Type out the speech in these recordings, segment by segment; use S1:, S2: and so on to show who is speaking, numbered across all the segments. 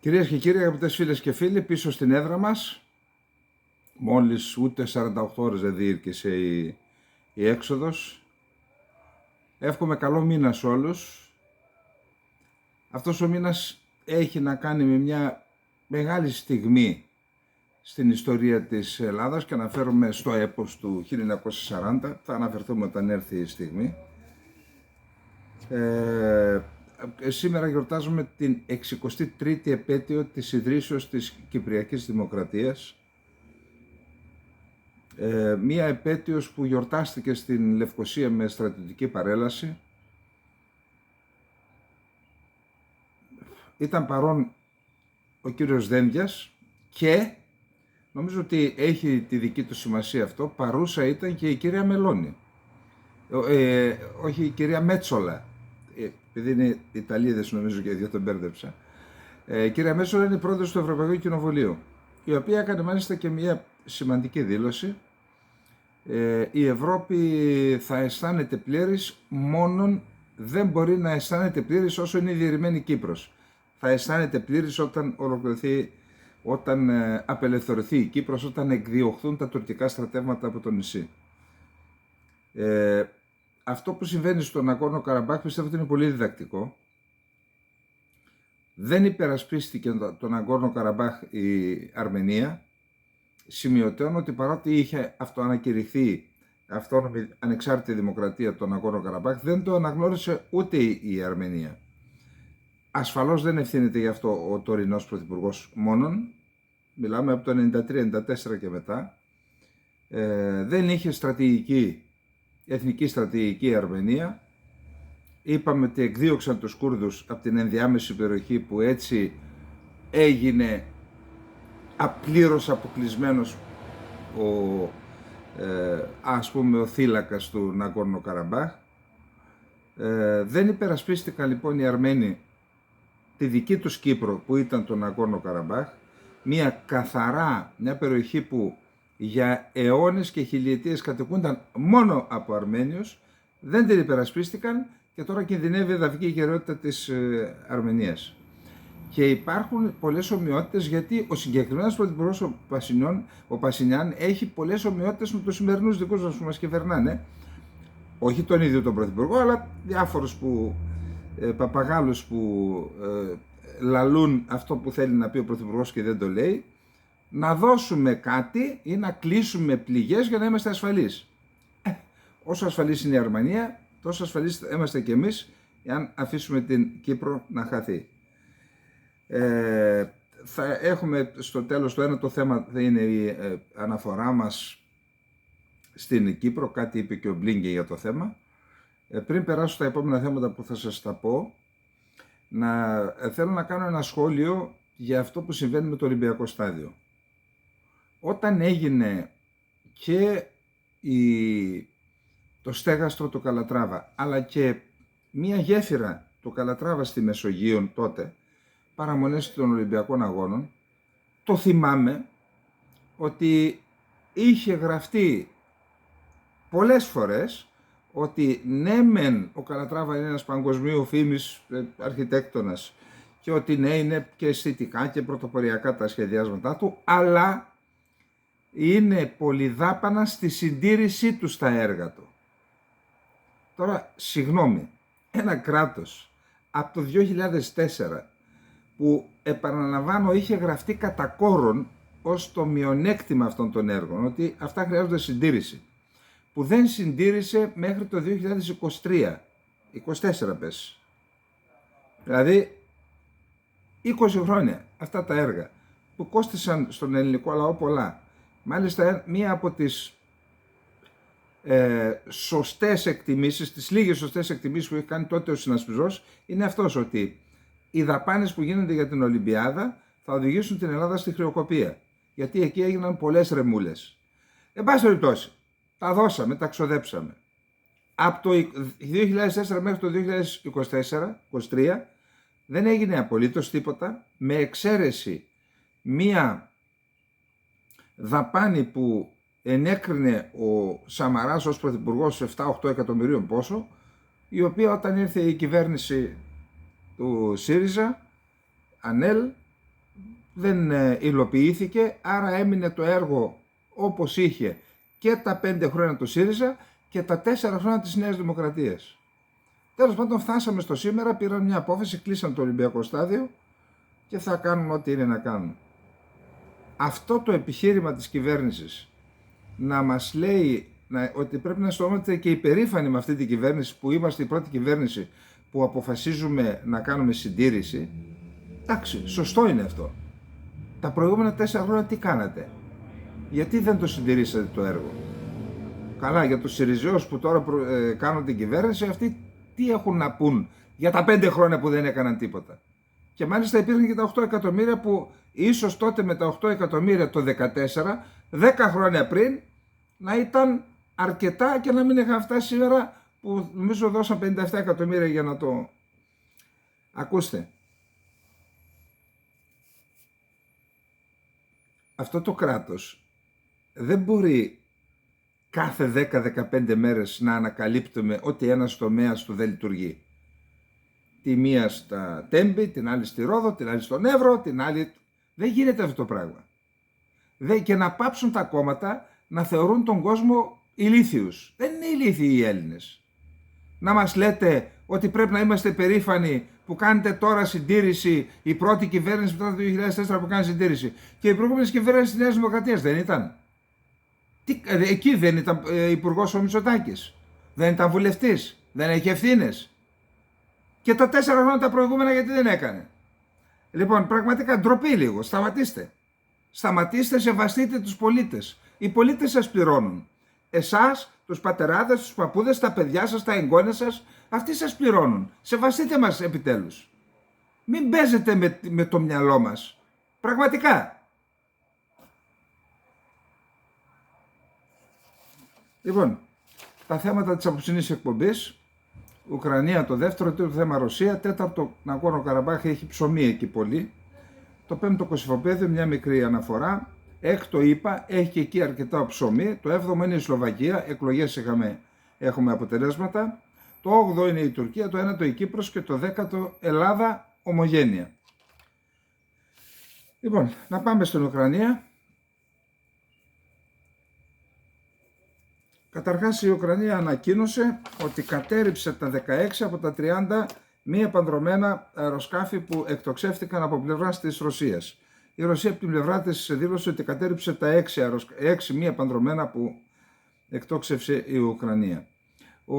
S1: Κυρίες και κύριοι, αγαπητές φίλες και φίλοι, πίσω στην έδρα μας, μόλις ούτε 48 ώρες δεν διήρκησε η έξοδος. Εύχομαι καλό μήνα σε όλους. Αυτός ο μήνας έχει να κάνει με μια μεγάλη στιγμή στην ιστορία της Ελλάδας και αναφέρομαι στο έπος του 1940, θα αναφερθούμε όταν έρθει η στιγμή. Σήμερα γιορτάζουμε την 63η επέτειο της ιδρύσεως της Κυπριακής Δημοκρατίας. Μία επέτειος που γιορτάστηκε στην Λευκοσία με στρατιωτική παρέλαση. Ήταν παρόν ο κύριος Δένδιας και νομίζω ότι έχει τη δική του σημασία αυτό, παρούσα ήταν και η κυρία Μελώνη. Όχι, η κυρία Μέτσολα. Επειδή είναι Ιταλίδες νομίζω και δύο τον μπέρδεψα. Η κυρία Μέτσολα είναι η πρόεδρος του Ευρωπαϊκού Κοινοβουλίου, η οποία έκανε μάλιστα και μια σημαντική δήλωση. Η Ευρώπη θα αισθάνεται πλήρης, μόνον δεν μπορεί να αισθάνεται πλήρης όσο είναι η διαιρημένη Κύπρος. Θα αισθάνεται πλήρης όταν ολοκληρωθεί, όταν απελευθερωθεί η Κύπρος, όταν εκδιωχθούν τα τουρκικά στρατεύματα από το νησί. Αυτό που συμβαίνει στον Ναγκόρνο Καραμπάχ πιστεύω ότι είναι πολύ διδακτικό. Δεν υπερασπίστηκε τον Ναγκόρνο Καραμπάχ η Αρμενία. Σημειωτέων ότι παρότι είχε αυτοανακηρυχθεί αυτόνομη ανεξάρτητη δημοκρατία τον Ναγκόρνο Καραμπάχ, δεν το αναγνώρισε ούτε η Αρμενία. Ασφαλώς δεν ευθύνεται γι' αυτό ο τωρινός πρωθυπουργός μόνον. Μιλάμε από το 1993-1994 και μετά. Δεν είχε εθνική στρατηγική η Αρμενία. Είπαμε ότι εκδίωξαν τους Κούρδους από την ενδιάμεση περιοχή που έτσι έγινε απλήρως αποκλεισμένος ο θύλακας του Ναγκόρνο Καραμπάχ. Δεν υπερασπίστηκαν λοιπόν οι Αρμένοι τη δική τους Κύπρο που ήταν το Ναγκόρνο Καραμπάχ, μια περιοχή που για αιώνες και χιλιετίες κατοικούνταν μόνο από Αρμένιους, δεν την υπερασπίστηκαν και τώρα κινδυνεύει η εδαφική κυριότητα της Αρμενίας. Και υπάρχουν πολλές ομοιότητες, γιατί ο συγκεκριμένος πρωθυπουργός ο Πασινιάν έχει πολλές ομοιότητες με τους σημερινούς δικούς μας που μας κυβερνάνε. Όχι τον ίδιο τον πρωθυπουργό, αλλά διάφορους παπαγάλους που λαλούν αυτό που θέλει να πει ο πρωθυπουργός και δεν το λέει. Να δώσουμε κάτι ή να κλείσουμε πληγές για να είμαστε ασφαλείς. Όσο ασφαλής είναι η Αρμενία, τόσο ασφαλείς είμαστε και εμείς, εάν αφήσουμε την Κύπρο να χαθεί. Θα έχουμε στο τέλος το θέμα θα είναι η αναφορά μας στην Κύπρο, κάτι είπε και ο Μπλίνκε για το θέμα. Πριν περάσω στα επόμενα θέματα που θα σας τα πω, θέλω να κάνω ένα σχόλιο για αυτό που συμβαίνει με το Ολυμπιακό Στάδιο. Όταν έγινε και το στέγαστρο του Καλατράβα, αλλά και μία γέφυρα του Καλατράβα στη Μεσογείο τότε, παραμονές των Ολυμπιακών Αγώνων, το θυμάμαι ότι είχε γραφτεί πολλές φορές ότι ναι μεν ο Καλατράβα είναι ένας παγκοσμίου φήμης αρχιτέκτονας και ότι ναι είναι και αισθητικά και πρωτοποριακά τα σχεδιάσματά του, αλλά είναι πολυδάπανα στη συντήρησή του στα έργα του. Τώρα, συγγνώμη, ένα κράτος από το 2004 που, επαναλαμβάνω, είχε γραφτεί κατά κόρον ως το μειονέκτημα αυτών των έργων, ότι αυτά χρειάζονται συντήρηση, που δεν συντήρησε μέχρι το 2023, 24 πες. Δηλαδή, 20 χρόνια αυτά τα έργα που κόστησαν στον ελληνικό λαό πολλά. Μάλιστα, μία από τις σωστές εκτιμήσεις, τις λίγες σωστές εκτιμήσεις που έχει κάνει τότε ο συνασπισμός, είναι αυτός, ότι οι δαπάνες που γίνονται για την Ολυμπιάδα θα οδηγήσουν την Ελλάδα στη χρεοκοπία. Γιατί εκεί έγιναν πολλές ρεμούλες. Εν πάση περιπτώσει, τα δώσαμε, τα ξοδέψαμε. Από το 2004 μέχρι το 2024-2023 δεν έγινε απολύτως τίποτα, με εξαίρεση μία δαπάνη που ενέκρινε ο Σαμαράς ως πρωθυπουργός 7-8 εκατομμυρίων πόσο, η οποία όταν ήρθε η κυβέρνηση του ΣΥΡΙΖΑ, ΑΝΕΛ, δεν υλοποιήθηκε, άρα έμεινε το έργο όπως είχε και τα 5 χρόνια του ΣΥΡΙΖΑ και τα 4 χρόνια της Νέας Δημοκρατίας. Τέλος πάντων, φτάσαμε στο σήμερα, πήραν μια απόφαση, κλείσαν το Ολυμπιακό στάδιο και θα κάνουν ό,τι είναι να κάνουν. Αυτό το επιχείρημα της κυβέρνησης να μας λέει ότι πρέπει να αισθανόμαστε και υπερήφανοι με αυτή την κυβέρνηση, που είμαστε η πρώτη κυβέρνηση που αποφασίζουμε να κάνουμε συντήρηση, εντάξει, σωστό είναι αυτό. Τα προηγούμενα 4 χρόνια τι κάνατε? Γιατί δεν το συντηρήσατε το έργο? Καλά, για τους Συριζέους που τώρα κάνουν την κυβέρνηση, αυτοί τι έχουν να πούν για τα 5 χρόνια που δεν έκαναν τίποτα? Και μάλιστα υπήρχαν και τα 8 εκατομμύρια που ίσως τότε με τα 8 εκατομμύρια το 2014, 10 χρόνια πριν, να ήταν αρκετά και να μην είχαν φτάσει σήμερα, που νομίζω δώσαν 57 εκατομμύρια για να το... Ακούστε, αυτό το κράτος δεν μπορεί κάθε 10-15 μέρες να ανακαλύπτουμε ότι ένας τομέας του δεν λειτουργεί. Τη μία στα Τέμπη, την άλλη στη Ρόδο, την άλλη στον Εύρο, την άλλη... Δεν γίνεται αυτό το πράγμα. Και να πάψουν τα κόμματα να θεωρούν τον κόσμο ηλίθιους. Δεν είναι ηλίθιοι οι Έλληνες. Να μας λέτε ότι πρέπει να είμαστε περήφανοι που κάνετε τώρα συντήρηση, η πρώτη κυβέρνηση μετά το 2004 που κάνει συντήρηση. Και η προηγούμενη κυβέρνηση της Νέας Δημοκρατίας δεν ήταν? Εκεί δεν ήταν υπουργός ο Μητσοτάκης? Δεν ήταν βουλευτής? Δεν έχει ευθύνες? Και τα 4 χρόνια τα προηγούμενα γιατί δεν έκανε? Λοιπόν, πραγματικά ντροπή λίγο. Σταματήστε. Σταματήστε, σεβαστείτε τους πολίτες. Οι πολίτες σας πληρώνουν. Εσάς, τους πατεράδες, τους παππούδες, τα παιδιά σας, τα εγγόνια σας, αυτοί σας πληρώνουν. Σεβαστείτε μας επιτέλους. Μην παίζετε με το μυαλό μας. Πραγματικά. Λοιπόν, τα θέματα της απόψινής εκπομπής. Ουκρανία το δεύτερο, τρίτο θέμα Ρωσία, τέταρτο Ναγκόρνο Καραμπάχ, έχει ψωμί εκεί πολύ. Το πέμπτο Κωσυφοπαίδιο, μια μικρή αναφορά. Έκτο είπα, έχει και εκεί αρκετά ψωμί. Το 7ο είναι η Σλοβακία, εκλογές έχουμε αποτελέσματα. Το 8ο είναι η Τουρκία, το 9ο η Κύπρος και το 10ο Ελλάδα ομογένεια. Λοιπόν, να πάμε στην Ουκρανία. Καταρχάς η Ουκρανία ανακοίνωσε ότι κατέρριψε τα 16 από τα 30 μη επανδρωμένα αεροσκάφη που εκτοξεύτηκαν από πλευράς της Ρωσίας. Η Ρωσία από την πλευρά της δήλωσε ότι κατέρριψε τα 6 μη επανδρωμένα που εκτόξευσε η Ουκρανία. Ο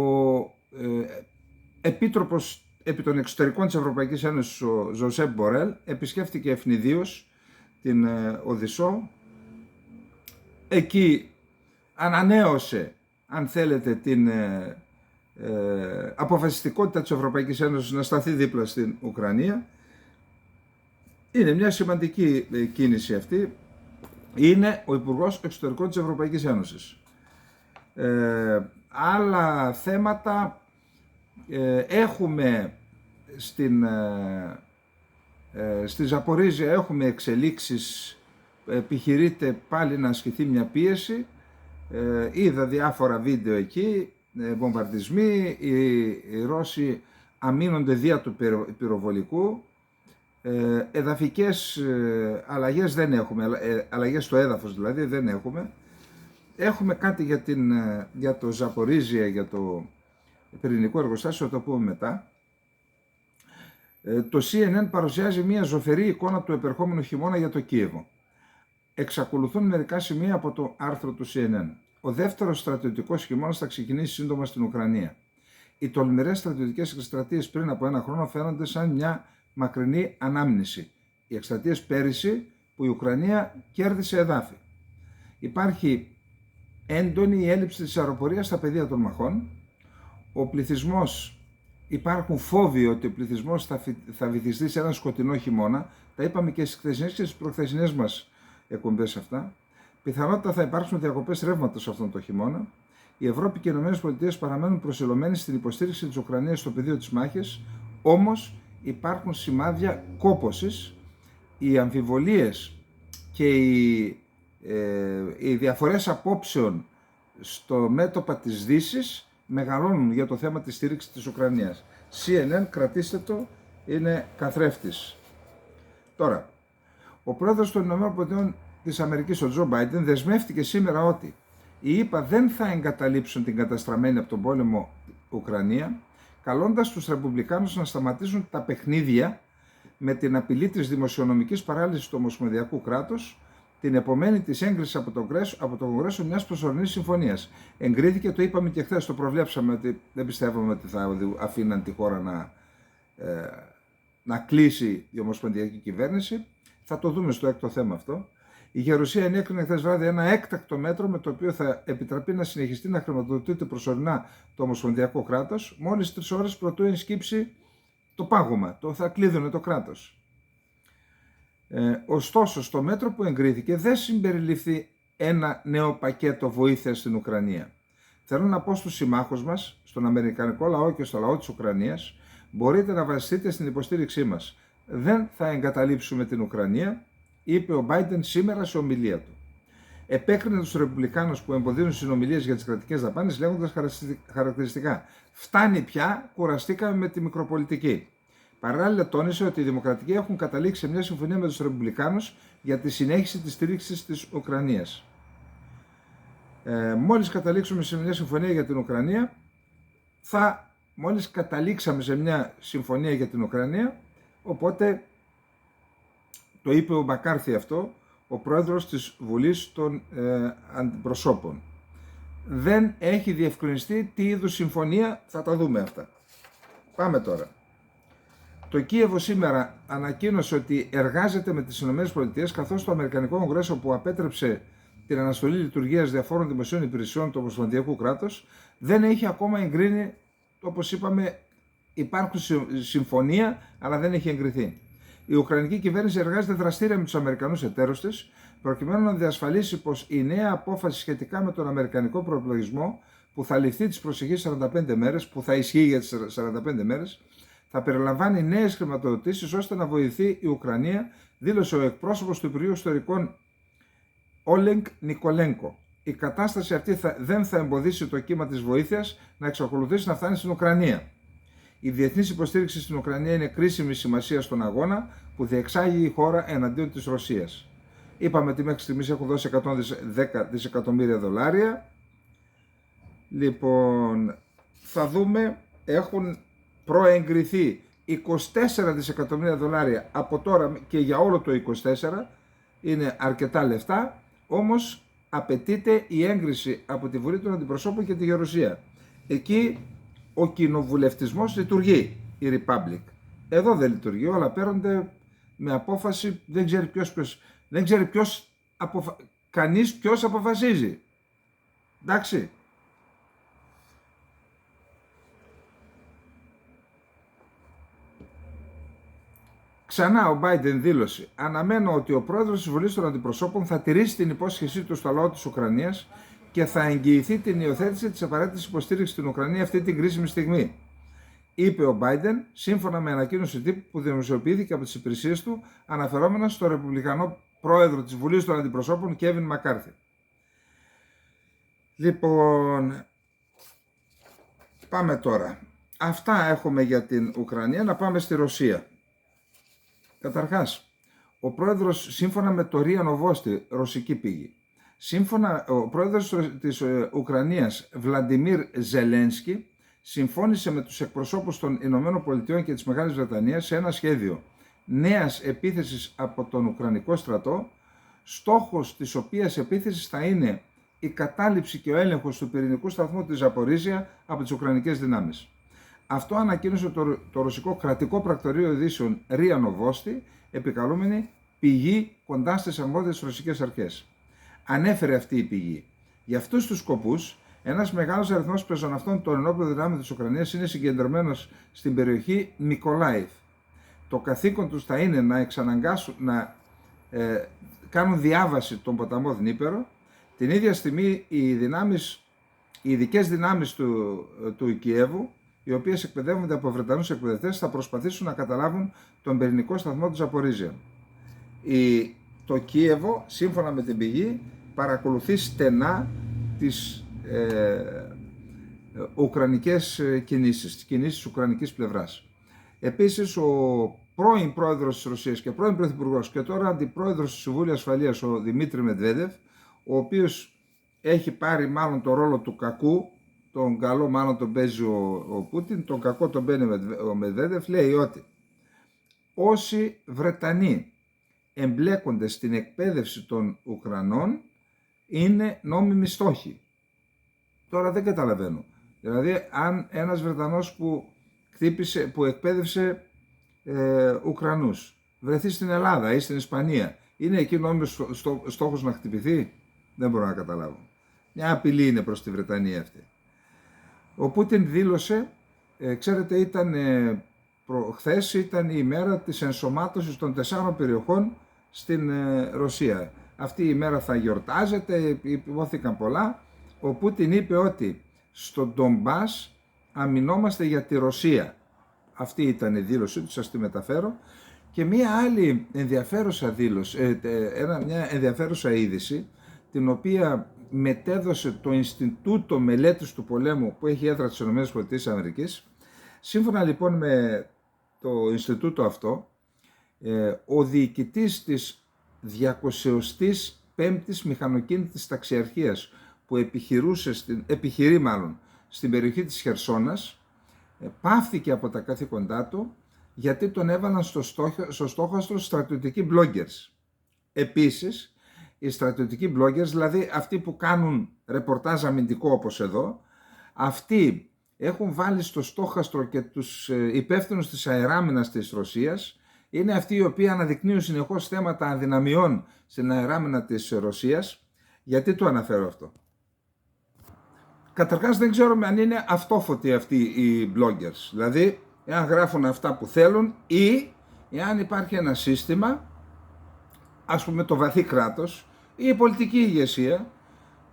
S1: Επίτροπος επί των Εξωτερικών της Ευρωπαϊκής Ένωσης, ο Ζοσέπ Μπορέλ, επισκέφθηκε ευνηδίως την Οδυσσό. Εκεί ανανέωσε, αν θέλετε, την αποφασιστικότητα της Ευρωπαϊκής Ένωσης να σταθεί δίπλα στην Ουκρανία. Είναι μια σημαντική κίνηση αυτή. Είναι ο Υπουργός Εξωτερικών της Ευρωπαϊκής Ένωσης. Άλλα θέματα έχουμε στη Ζαπορίζια, έχουμε εξελίξεις, επιχειρείται πάλι να ασκηθεί μια πίεση. Είδα διάφορα βίντεο εκεί, βομβαρδισμοί, οι Ρώσοι αμήνονται δια του πυροβολικού. Εδαφικές αλλαγές δεν έχουμε, αλλαγές στο έδαφος δηλαδή δεν έχουμε. Έχουμε κάτι για το Ζαπορίζια, για το πυρηνικό εργοστάσιο, θα το πούμε μετά. Το CNN παρουσιάζει μια ζωφερή εικόνα του επερχόμενου χειμώνα για το Κίεβο. Εξακολουθούν μερικά σημεία από το άρθρο του CNN. Ο δεύτερος στρατιωτικός χειμώνας θα ξεκινήσει σύντομα στην Ουκρανία. Οι τολμηρές στρατιωτικές εκστρατείες πριν από 1 χρόνο φαίνονται σαν μια μακρινή ανάμνηση. Οι εκστρατείες πέρυσι που η Ουκρανία κέρδισε εδάφη. Υπάρχει έντονη έλλειψη της αεροπορίας στα πεδία των μαχών. Ο πληθυσμός, υπάρχουν φόβοι ότι ο πληθυσμός θα βυθιστεί σε έναν σκοτεινό χειμώνα. Τα είπαμε και στις χθεσινές και στις προχθεσινές μας εκπομπές αυτά. Πιθανότατα θα υπάρξουν διακοπές ρεύματος αυτόν τον χειμώνα. Η Ευρώπη και οι ΗΠΑ παραμένουν προσιλωμένοι στην υποστήριξη της Ουκρανίας στο πεδίο της μάχης, όμως υπάρχουν σημάδια κόπωσης. Οι αμφιβολίες και οι διαφορές απόψεων στο μέτωπα της Δύσης μεγαλώνουν για το θέμα της στήριξης της Ουκρανίας. CNN, κρατήστε το, είναι καθρέφτης. Τώρα, Ο πρόεδρος των ΗΠΑ της Αμερικής, ο Τζο Μπάιντεν, δεσμεύτηκε σήμερα ότι οι ΗΠΑ δεν θα εγκαταλείψουν την καταστραμμένη από τον πόλεμο Ουκρανία, καλώντας τους Ρεπουμπλικάνους να σταματήσουν τα παιχνίδια με την απειλή της δημοσιονομικής παράλυσης του Ομοσπονδιακού κράτους, την επομένη της έγκρισης από το Κογκρέσο μιας προσωρινής συμφωνίας. Εγκρίθηκε, το είπαμε και χθες, το προβλέψαμε, ότι δεν πιστεύαμε ότι θα αφήναν τη χώρα να κλείσει η Ομοσπονδιακή κυβέρνηση. Θα το δούμε στο έκτο θέμα αυτό. Η Γερουσία ενέκρινε χθες βράδυ ένα έκτακτο μέτρο με το οποίο θα επιτραπεί να συνεχιστεί να χρηματοδοτείται προσωρινά το Ομοσπονδιακό κράτος, μόλις 3 ώρες πρωτού ενσκύψει το πάγωμα, θα κλείδωνε το κράτος. Ωστόσο, στο μέτρο που εγκρίθηκε δεν συμπεριληφθεί ένα νέο πακέτο βοήθειας στην Ουκρανία. Θέλω να πω στους συμμάχους μας, στον Αμερικανικό λαό και στο λαό της Ουκρανίας, μπορείτε να βασιστείτε στην υποστήριξή μας. Δεν θα εγκαταλείψουμε την Ουκρανία, είπε ο Μπάιντεν σήμερα σε ομιλία του. Επέκρινε τους Ρεπουμπλικάνους που εμποδίζουν συνομιλίες για τις κρατικές δαπάνες, λέγοντας χαρακτηριστικά: «Φτάνει πια, κουραστήκαμε με τη μικροπολιτική». Παράλληλα, τόνισε ότι οι Δημοκρατικοί έχουν καταλήξει σε μια συμφωνία με τους Ρεπουμπλικάνους για τη συνέχιση της στήριξης της Ουκρανίας. Μόλις καταλήξαμε σε μια συμφωνία για την Ουκρανία, μόλις καταλήξαμε σε μια συμφωνία για την Ουκρανία, οπότε το είπε ο Μακάρθι αυτό, ο πρόεδρος της Βουλής των Αντιπροσώπων. Δεν έχει διευκρινιστεί τι είδους συμφωνία, θα τα δούμε αυτά. Πάμε τώρα. Το Κίεβο σήμερα ανακοίνωσε ότι εργάζεται με τις ΗΠΑ, καθώς το Αμερικανικό Κογκρέσο, που απέτρεψε την αναστολή λειτουργίας διαφόρων δημοσίων υπηρεσιών του Ομοσπονδιακού κράτους, δεν έχει ακόμα εγκρίνει, όπως είπαμε, υπάρχουν συμφωνία, αλλά δεν έχει εγκριθεί. Η Ουκρανική κυβέρνηση εργάζεται δραστήρια με τους Αμερικανούς εταίρους της, προκειμένου να διασφαλίσει πως η νέα απόφαση σχετικά με τον Αμερικανικό προεπλογισμό, που θα ληφθεί τις προσεχείς 45 μέρες, που θα ισχύει για τις 45 μέρες, θα περιλαμβάνει νέες χρηματοδοτήσεις ώστε να βοηθεί η Ουκρανία, δήλωσε ο εκπρόσωπος του Υπουργείου Ιστορικών Όλεγκ Νικολέγκο. Η κατάσταση αυτή δεν θα εμποδίσει το κύμα της βοήθειας να εξακολουθήσει να φτάνει στην Ουκρανία. Η διεθνής υποστήριξη στην Ουκρανία είναι κρίσιμη σημασία στον αγώνα που διεξάγει η χώρα εναντίον της Ρωσίας. Είπαμε ότι μέχρι στιγμής έχουν δώσει 110 δισεκατομμύρια δολάρια. Λοιπόν, θα δούμε, έχουν προεγκριθεί 24 δισεκατομμύρια δολάρια από τώρα και για όλο το 24, είναι αρκετά λεφτά, όμως απαιτείται η έγκριση από τη Βουλή των Αντιπροσώπων και τη Γερουσία. Εκεί ο κοινοβουλευτισμός λειτουργεί, η Republic. Εδώ δεν λειτουργεί, όλα παίρνονται με απόφαση, δεν ξέρει κανείς ποιος αποφασίζει. Εντάξει. Ξανά ο Μπάιντεν δήλωσε: «Αναμένω ότι ο πρόεδρος της Βουλής των Αντιπροσώπων θα τηρήσει την υπόσχεσή του στο λαό της Ουκρανίας και θα εγγυηθεί την υιοθέτηση της απαραίτητης υποστήριξης στην Ουκρανία αυτή την κρίσιμη στιγμή», είπε ο Μπάιντεν, σύμφωνα με ανακοίνωση τύπου που δημοσιοποιήθηκε από τις υπηρεσίες του, αναφερόμενα στο Ρεπουμπλικανό πρόεδρο της Βουλής των Αντιπροσώπων, Κέβιν Μακάρθι. Λοιπόν, πάμε τώρα. Αυτά έχουμε για την Ουκρανία. Να πάμε στη Ρωσία. Καταρχάς, ο πρόεδρος, σύμφωνα με το ΡΙΑ Νοβόστι, ρωσική πηγή, ο πρόεδρος της Ουκρανίας, Βλαντιμίρ Ζελένσκι, συμφώνησε με τους εκπροσώπους των Ηνωμένων Πολιτειών και της Μεγάλης Βρετανίας σε ένα σχέδιο νέας επίθεσης από τον Ουκρανικό στρατό, στόχος της οποίας επίθεσης θα είναι η κατάληψη και ο έλεγχος του πυρηνικού σταθμού της Ζαπορίζια από τις Ουκρανικές δυνάμεις. Αυτό ανακοίνωσε το ρωσικό κρατικό πρακτορείο ειδήσεων ΡΙΑ Νοβόστι, επικαλούμενη πηγή κοντά στις αρμόδιες ρωσικές αρχές. Ανέφερε αυτή η πηγή: «Για αυτούς τους σκοπούς, ένας μεγάλος αριθμός πεζοναυτών των ενόπλων δυνάμεων της Ουκρανίας είναι συγκεντρωμένος στην περιοχή Μικολάιβ. Το καθήκον τους θα είναι να εξαναγκάσουν να κάνουν διάβαση τον ποταμό Δνίπερο. Την ίδια στιγμή οι ειδικές δυνάμεις του Κιέβου, οι οποίες εκπαιδεύονται από Βρετανούς εκπαιδευτές, θα προσπαθήσουν να καταλάβουν τον πυρηνικό σταθμό του Ζαπορίζια». Το Κίεβο, σύμφωνα με την πηγή, παρακολουθεί στενά τις ουκρανικές κινήσεις, τις κινήσεις της ουκρανικής πλευράς. Επίσης, ο πρώην πρόεδρος της Ρωσίας και πρώην πρωθυπουργός και τώρα αντιπρόεδρος του Συμβούλου Ασφαλείας, ο Δημήτρη Μετβέντεφ, ο οποίος έχει πάρει μάλλον το ρόλο του κακού, τον καλό μάλλον τον παίζει ο Πούτιν, τον κακό τον παίρνει ο Μετβέντεφ, λέει ότι όσοι Βρετανοί εμπλέκονται στην εκπαίδευση των Ουκρανών είναι νόμιμοι στόχοι. Τώρα δεν καταλαβαίνω. Δηλαδή αν ένας Βρετανός που εκπαίδευσε Ουκρανούς βρεθεί στην Ελλάδα ή στην Ισπανία, είναι εκεί νόμιμος στόχος να χτυπηθεί? Δεν μπορώ να καταλάβω. Μια απειλή είναι προς τη Βρετανία αυτή. Ο Πούτιν δήλωσε, ξέρετε, χθες ήταν η ημέρα της ενσωμάτωσης των 4 περιοχών στην Ρωσία. Αυτή η ημέρα θα γιορτάζεται, υπόθηκαν πολλά. Ο Πούτιν είπε ότι στο Ντομπάς αμυνόμαστε για τη Ρωσία. Αυτή ήταν η δήλωσή του, σας τη μεταφέρω. Και μια άλλη ενδιαφέρουσα μια ενδιαφέρουσα είδηση, την οποία μετέδωσε το Ινστιτούτο Μελέτης του Πολέμου που έχει έδρα στις ΗΠΑ. Σύμφωνα λοιπόν με το Ινστιτούτο αυτό, ο διοικητής της 205ης Μηχανοκίνητης Ταξιαρχίας που επιχειρεί στην περιοχή της Χερσόνας, πάυθηκε από τα καθήκοντά του γιατί τον έβαλαν στο στόχαστρο στρατιωτικοί bloggers. Επίσης, οι στρατιωτικοί bloggers, δηλαδή αυτοί που κάνουν ρεπορτάζ αμυντικό όπως εδώ, αυτοί έχουν βάλει στο στόχαστρο και τους υπεύθυνους της αεράμινας της Ρωσίας. Είναι αυτοί οι οποίοι αναδεικνύουν συνεχώς θέματα αδυναμιών στην αεράμινα της Ρωσίας. Γιατί το αναφέρω αυτό? Καταρχάς δεν ξέρουμε αν είναι αυτόφωτοι αυτοί οι bloggers. Δηλαδή, εάν γράφουν αυτά που θέλουν ή εάν υπάρχει ένα σύστημα, ας πούμε το βαθύ κράτος ή η πολιτική ηγεσία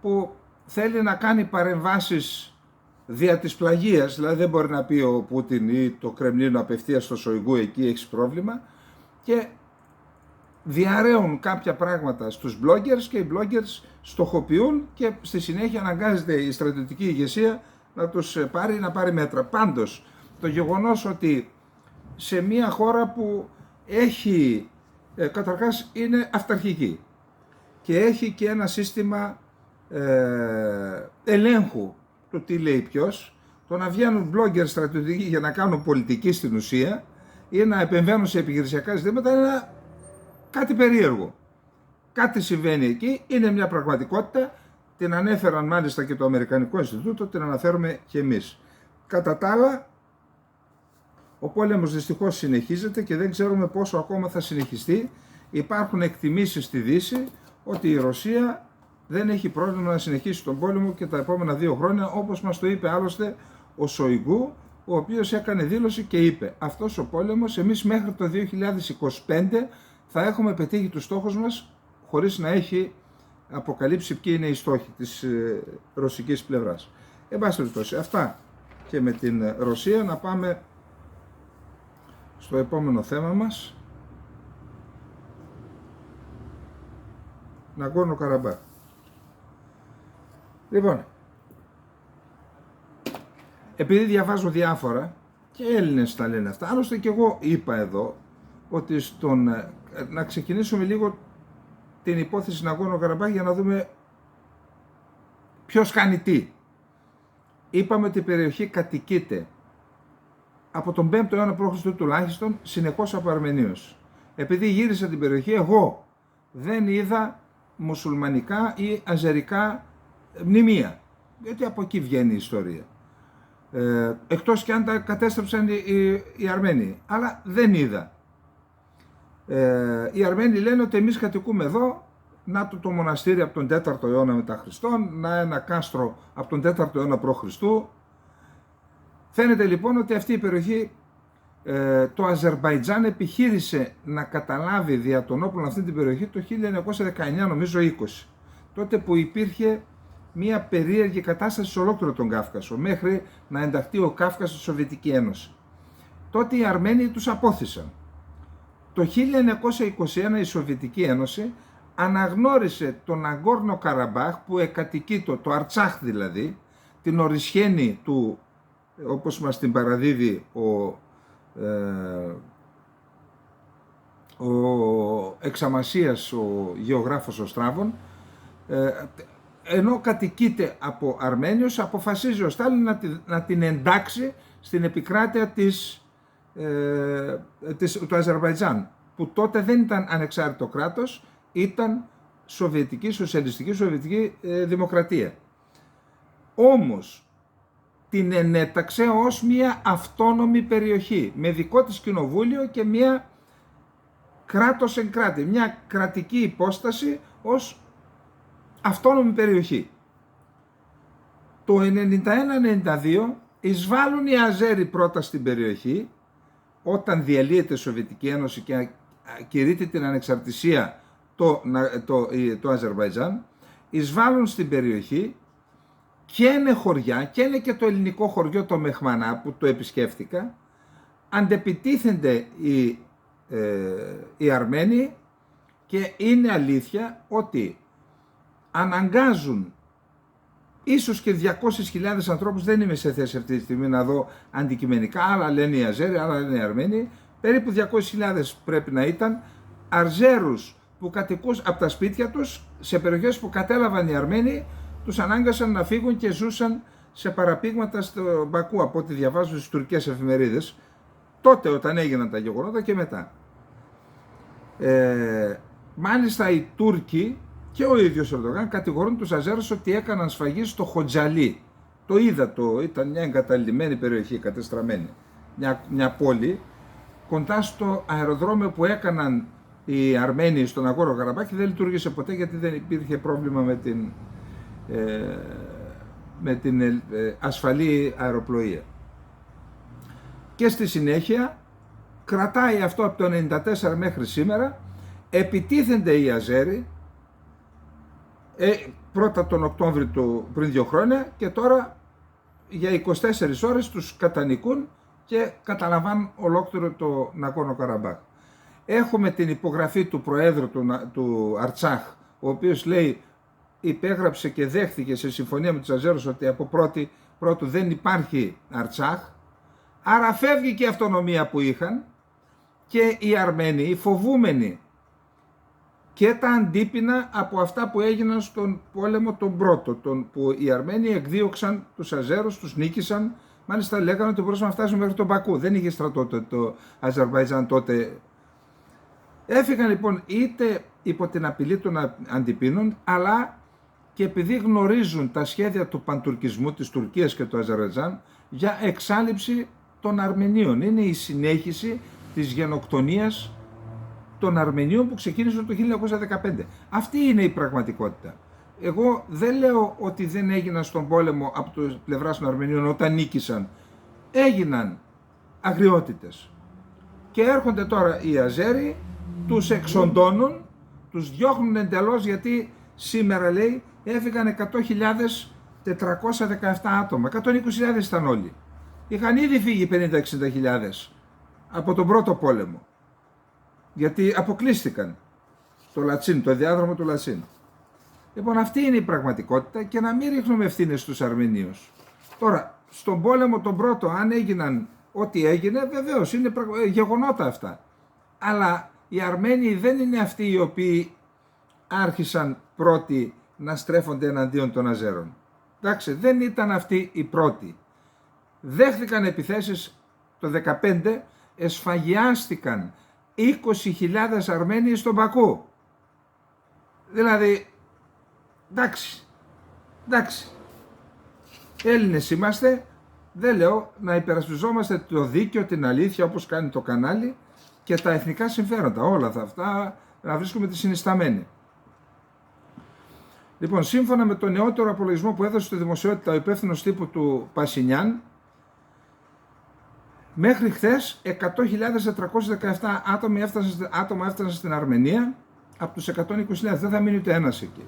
S1: που θέλει να κάνει παρεμβάσεις δια της πλαγίας. Δηλαδή δεν μπορεί να πει ο Πούτιν ή το Κρεμλίνο απευθείας στο Σοϊγκού, εκεί έχεις πρόβλημα, και διαρρέουν κάποια πράγματα στους bloggers και οι bloggers στοχοποιούν και στη συνέχεια αναγκάζεται η στρατιωτική ηγεσία να τους πάρει, να πάρει μέτρα. Πάντως, το γεγονός ότι σε μια χώρα που έχει, καταρχάς είναι αυταρχική και έχει και ένα σύστημα ελέγχου του τι λέει ποιος, το να βγαίνουν bloggers στρατιωτικοί για να κάνουν πολιτική στην ουσία ή να επεμβαίνουν σε επιχειρησιακά ζητήματα είναι κάτι περίεργο. Κάτι συμβαίνει εκεί, είναι μια πραγματικότητα, την ανέφεραν μάλιστα και το Αμερικανικό Ινστιτούτο, την αναφέρουμε και εμείς. Κατά τα άλλα, ο πόλεμος δυστυχώς συνεχίζεται και δεν ξέρουμε πόσο ακόμα θα συνεχιστεί. Υπάρχουν εκτιμήσεις στη Δύση ότι η Ρωσία δεν έχει πρόβλημα να συνεχίσει τον πόλεμο και τα επόμενα 2 χρόνια, όπως μας το είπε άλλωστε ο Σοϊγκού, ο οποίος έκανε δήλωση και είπε αυτός ο πόλεμος εμείς μέχρι το 2025 θα έχουμε πετύχει τους στόχους μας χωρίς να έχει αποκαλύψει ποιοι είναι οι στόχοι της ρωσικής πλευράς. Εν πάση περιπτώσει, αυτά και με την Ρωσία. Να πάμε στο επόμενο θέμα μας. Ναγκόρνο Καραμπάχ. Λοιπόν, επειδή διαβάζω διάφορα και Έλληνες τα λένε αυτά, άλλωστε και εγώ είπα εδώ ότι να ξεκινήσουμε λίγο την υπόθεση Ναγκόρνο Καραμπάχ για να δούμε ποιος κάνει τι. Είπαμε ότι η περιοχή κατοικείται από τον 5ο αιώνα π.Χ. τουλάχιστον συνεχώς από Αρμενίους. Επειδή γύρισα την περιοχή, εγώ δεν είδα μουσουλμανικά ή αζερικά μνημεία, γιατί από εκεί βγαίνει η ιστορία. Εκτός και αν τα κατέστρεψαν οι Αρμένοι, αλλά δεν είδα. Οι Αρμένοι λένε ότι εμείς κατοικούμε εδώ, να το μοναστήρι από τον 4ο αιώνα μετά Χριστόν, να ένα κάστρο από τον 4ο αιώνα π.Χ. Φαίνεται λοιπόν ότι αυτή η περιοχή, το Αζερμπαϊτζάν επιχείρησε να καταλάβει δια των όπλων αυτή την περιοχή το 1919, νομίζω 20, τότε που υπήρχε μια περίεργη κατάσταση σε ολόκληρο τον Κάφκασο, μέχρι να ενταχθεί ο Κάφκασος στη Σοβιετική Ένωση. Τότε οι Αρμένοι τους απόθυσαν. Το 1921 η Σοβιετική Ένωση αναγνώρισε τον Ναγκόρνο Καραμπάχ που εκατοικεί το Αρτσάχ δηλαδή, την ορισχένη του, όπως μας την παραδίδει ο εξαμασίας ο γεωγράφος ο Στράβων, ενώ κατοικείται από Αρμένιους, αποφασίζει ο Στάλιν να την εντάξει στην επικράτεια του Αζερβαϊτζάν, που τότε δεν ήταν ανεξάρτητο κράτος, ήταν σοσιαλιστική δημοκρατία. Όμως την ενέταξε ως μια αυτόνομη περιοχή με δικό της κοινοβούλιο και μια κράτος εν κράτη, μια κρατική υπόσταση ως αυτόνομη περιοχή. Το 91-92 εισβάλλουν οι Αζέροι πρώτα στην περιοχή, όταν διαλύεται η Σοβιετική Ένωση και κηρύττει την ανεξαρτησία το Αζερβαϊτζάν, εισβάλλουν στην περιοχή και είναι χωριά, και είναι και το ελληνικό χωριό το Μεχμανά που το επισκέφθηκα, αντεπιτίθενται οι Αρμένοι και είναι αλήθεια ότι αναγκάζουν ίσως και 200.000 ανθρώπους, δεν είμαι σε θέση αυτή τη στιγμή να δω αντικειμενικά, άλλα λένε οι Αζέροι, άλλα λένε οι Αρμένοι, περίπου 200.000 πρέπει να ήταν, Αζέρους που κατοικούν από τα σπίτια τους σε περιοχές που κατέλαβαν οι Αρμένοι, τους ανάγκασαν να φύγουν και ζούσαν σε παραπήγματα στο Μπακού, από ό,τι διαβάζω στις τουρκικές εφημερίδες, τότε όταν έγιναν τα γεγονότα και μετά. Μάλιστα οι Τούρκοι και ο ίδιος ο Ερντογάν κατηγορούν τους Αζέρους ότι έκαναν σφαγή στο Χοτζαλί. Το είδα, ήταν μια εγκαταλειμμένη περιοχή, κατεστραμμένη. Μια πόλη κοντά στο αεροδρόμιο που έκαναν οι Αρμένοι στον Ναγκόρνο Καραμπάχ, δεν λειτουργήσε ποτέ γιατί δεν υπήρχε πρόβλημα με την ασφαλή αεροπλοεία. Και στη συνέχεια κρατάει αυτό από το 1994 μέχρι σήμερα, επιτίθενται οι Αζέροι, πρώτα τον Οκτώβρη του πριν 2 χρόνια και τώρα για 24 ώρες τους κατανικούν και καταλαμβάνουν ολόκληρο το Ναγκόρνο Καραμπάχ. Έχουμε την υπογραφή του Προέδρου του Αρτσάχ, ο οποίος λέει, υπέγραψε και δέχθηκε σε συμφωνία με τους Αζέρους ότι από πρώτου δεν υπάρχει Αρτσάχ, άρα φεύγει και η αυτονομία που είχαν και οι Αρμένοι, οι φοβούμενοι και τα αντίπεινα από αυτά που έγιναν στον πόλεμο τον πρώτο, που οι Αρμένοι εκδίωξαν τους Αζέρους, τους νίκησαν, μάλιστα λέγανε ότι μπορούσαν να φτάσουν μέχρι τον Μπακού, δεν είχε στρατό το Αζερβαϊτζάν τότε. Έφυγαν λοιπόν είτε υπό την απειλή των αντιπίνων, αλλά και επειδή γνωρίζουν τα σχέδια του παντουρκισμού της Τουρκίας και του Αζερβαϊτζάν για εξάλειψη των Αρμενίων. Είναι η συνέχιση της γενοκτονίας των Αρμενίων που ξεκίνησε το 1915. Αυτή είναι η πραγματικότητα. Εγώ δεν λέω ότι δεν έγιναν στον πόλεμο από το πλευράς των Αρμενίων όταν νίκησαν. Έγιναν αγριότητες. Και έρχονται τώρα οι Αζέροι, τους εξοντώνουν, τους διώχνουν εντελώς, γιατί σήμερα λέει έφυγαν 100.417 άτομα, 120.000 ήταν όλοι. Είχαν ήδη φύγει 50-60.000 από τον πρώτο πόλεμο, γιατί αποκλείστηκαν το Λατσίν, το διάδρομο του Λατσίν. Λοιπόν, αυτή είναι η πραγματικότητα και να μην ρίχνουμε ευθύνες στους Αρμενίους. Τώρα, στον πόλεμο τον πρώτο, αν έγιναν ό,τι έγινε, βεβαίως είναι γεγονότα αυτά. Αλλά οι Αρμένοι δεν είναι αυτοί οι οποίοι άρχισαν πρώτοι να στρέφονται εναντίον των Αζέρων. Εντάξει, δεν ήταν αυτοί οι πρώτοι. Δέχθηκαν επιθέσεις το 2015, εσφαγιάστηκαν 20.000 Αρμένοι στον Μπακού. Δηλαδή, εντάξει, Έλληνες είμαστε, δεν λέω να υπερασπιζόμαστε το δίκαιο, την αλήθεια όπως κάνει το κανάλι και τα εθνικά συμφέροντα, όλα αυτά να βρίσκουμε τη συνισταμένη. Λοιπόν, σύμφωνα με τον νεότερο απολογισμό που έδωσε στη δημοσιότητα ο υπεύθυνος τύπου του Πασινιάν, μέχρι χθες 100.417 άτομα έφτασαν στην Αρμενία από τους 120.000, δεν θα μείνει ούτε ένας εκεί.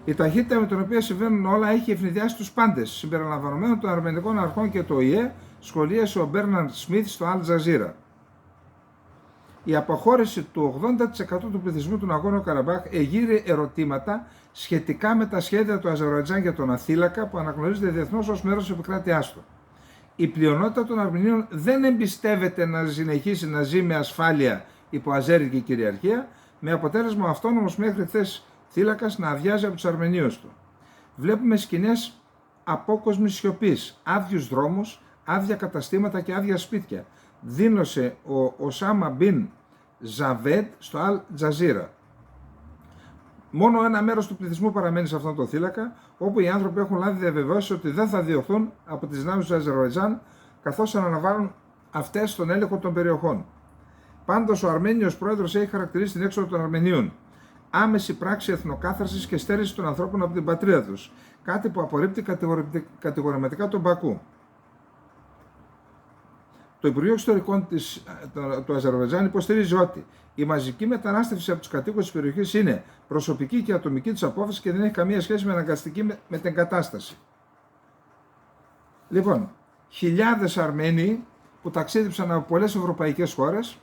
S1: Η ταχύτητα με την οποία συμβαίνουν όλα έχει ευνηδιάσει τους πάντες, συμπεριλαμβανομένων των αρμενικών αρχών και το ΟΗΕ, σχολίασε ο Μπέρναρντ Σμιθ στο Αλ Τζαζίρα. Η αποχώρηση του 80% του πληθυσμού του Ναγκόρνο Καραμπάχ εγείρει ερωτήματα σχετικά με τα σχέδια του Αζερβαϊτζάν για τον Αθήλακα που αναγνωρίζεται διεθνώς ως μέρος της επικράτειάς του. η πλειονότητα των Αρμενίων δεν εμπιστεύεται να συνεχίσει να ζει με ασφάλεια υπό αζέρικη κυριαρχία, με αποτέλεσμα ο αυτόνομος μέχρι χθες θύλακας να αδειάζει από τους Αρμενίους του. Βλέπουμε σκηνές απόκοσμης σιωπής, άδειους δρόμους, άδεια καταστήματα και άδεια σπίτια. Δήλωσε ο Οσάμα Μπιν Ζαβέντ στο Αλ Τζαζίρα. Μόνο ένα μέρος του πληθυσμού παραμένει σε αυτόν τον θύλακα, όπου οι άνθρωποι έχουν λάβει διαβεβαιώσεις ότι δεν θα διωχθούν από τις δυνάμεις του Αζερβαϊτζάν, καθώς αναλαμβάνουν αυτές τον έλεγχο των περιοχών. Πάντως, ο Αρμένιος πρόεδρος έχει χαρακτηρίσει την έξοδο των Αρμενίων άμεση πράξη εθνοκάθαρσης και στέρηση των ανθρώπων από την πατρίδα τους, κάτι που απορρίπτει κατηγορηματικά τον Μπακού. Το Υπουργείο Εξωτερικών του Αζερβαϊτζάν υποστηρίζει ότι η μαζική μετανάστευση από τους κατοίκους της περιοχής είναι προσωπική και ατομική της απόφαση και δεν έχει καμία σχέση με αναγκαστική μετεγκατάσταση. Λοιπόν, χιλιάδες Αρμένοι που ταξίδεψαν από πολλές ευρωπαϊκές χώρες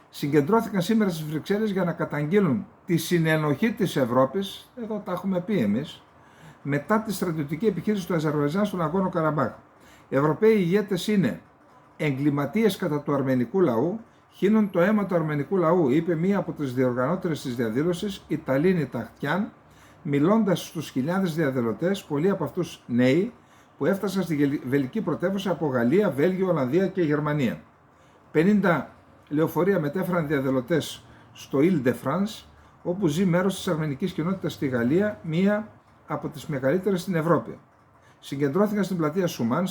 S1: συγκεντρώθηκαν σήμερα στις Βρυξέλλες για να καταγγείλουν τη συνενοχή της Ευρώπης, εδώ τα έχουμε πει εμείς, μετά τη στρατιωτική επιχείρηση του Αζερβαϊτζάν στον Ναγκόρνο Καραμπάχ. Οι Ευρωπαίοι ηγέτες είναι εγκληματίες κατά του αρμενικού λαού, χύνουν το αίμα του αρμενικού λαού, είπε μία από τις διοργανώτερες της διαδήλωσης, η Ταλίνη Ταχτιάν, μιλώντας στους χιλιάδες διαδηλωτές, πολλοί από αυτούς νέοι, που έφτασαν στη βελική πρωτεύουσα από Γαλλία, Βέλγιο, Ολλανδία και Γερμανία. 50 λεωφορεία μετέφεραν διαδηλωτές στο Ile-de-France, όπου ζει μέρος της αρμενικής κοινότητας στη Γαλλία, μία από τις μεγαλύτερες στην Ευρώπη. Συγκεντρώθηκαν στην πλατεία Σουμάν,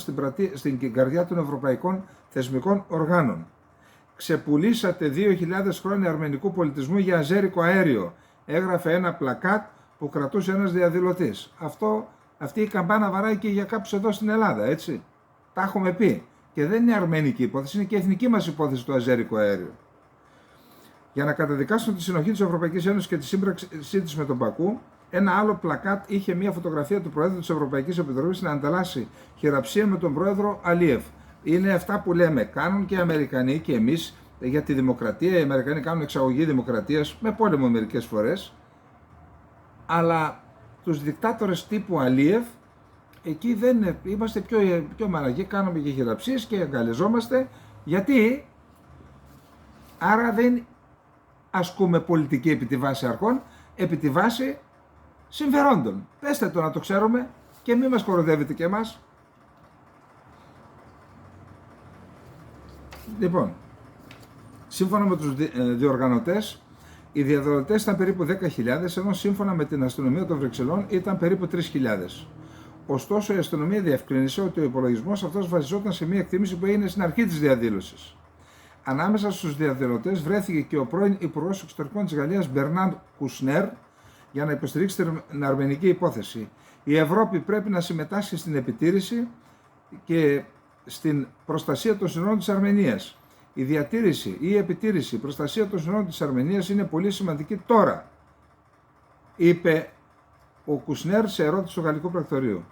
S1: στην καρδιά των ευρωπαϊκών θεσμικών οργάνων. Ξεπουλήσατε 2.000 χρόνια αρμενικού πολιτισμού για αζέρικο αέριο, έγραφε ένα πλακάτ που κρατούσε ένας διαδηλωτής. Αυτή η καμπάνα βαράει και για κάποιους εδώ στην Ελλάδα, έτσι. Τα έχουμε πει. Και δεν είναι αρμενική υπόθεση, είναι και εθνική μας υπόθεση το αζέρικο αέριο. Για να καταδικάσουν τη συνοχή της Ευρωπαϊκής Ένωσης και τη σύμπραξή της με τον Μπακού, ένα άλλο πλακάτ είχε μια φωτογραφία του Προέδρου της Ευρωπαϊκής Επιτροπής να ανταλλάσσει χειραψία με τον Πρόεδρο Αλίεφ. Είναι αυτά που λέμε, κάνουν και οι Αμερικανοί και εμείς για τη δημοκρατία. Οι Αμερικανοί κάνουν εξαγωγή δημοκρατίας με πόλεμο μερικές φορές, αλλά τους δικτάτορες τύπου Αλίεφ, εκεί δεν είμαστε πιο μαλακοί, κάνουμε και χειραψίες και αγκαλιαζόμαστε, γιατί άρα δεν ασκούμε πολιτική επί τη βάση αρχών, επί τη βάση συμφερόντων. Πέστε το να το ξέρουμε και μην μας κοροϊδεύετε και εμάς. Λοιπόν, σύμφωνα με τους διοργανωτές, οι διαδηλωτές ήταν περίπου 10.000, ενώ σύμφωνα με την αστυνομία των Βρυξελών ήταν περίπου 3.000. Ωστόσο, η αστυνομία διευκρίνησε ότι ο υπολογισμός αυτός βασιζόταν σε μια εκτίμηση που έγινε στην αρχή της διαδήλωσης. Ανάμεσα στους διαδηλωτές βρέθηκε και ο πρώην Υπουργός Εξωτερικών της Γαλλίας, Μπερνάρ Κουσνέρ, για να υποστηρίξει την αρμενική υπόθεση. Η Ευρώπη πρέπει να συμμετάσχει στην επιτήρηση και στην προστασία των συνόρων της Αρμενίας. Η διατήρηση ή η επιτήρηση, η προστασία των συνόρων της Αρμενίας είναι πολύ σημαντική τώρα, είπε ο Κουσνέρ σε ερώτηση του Γαλλικού Πρακτορείου.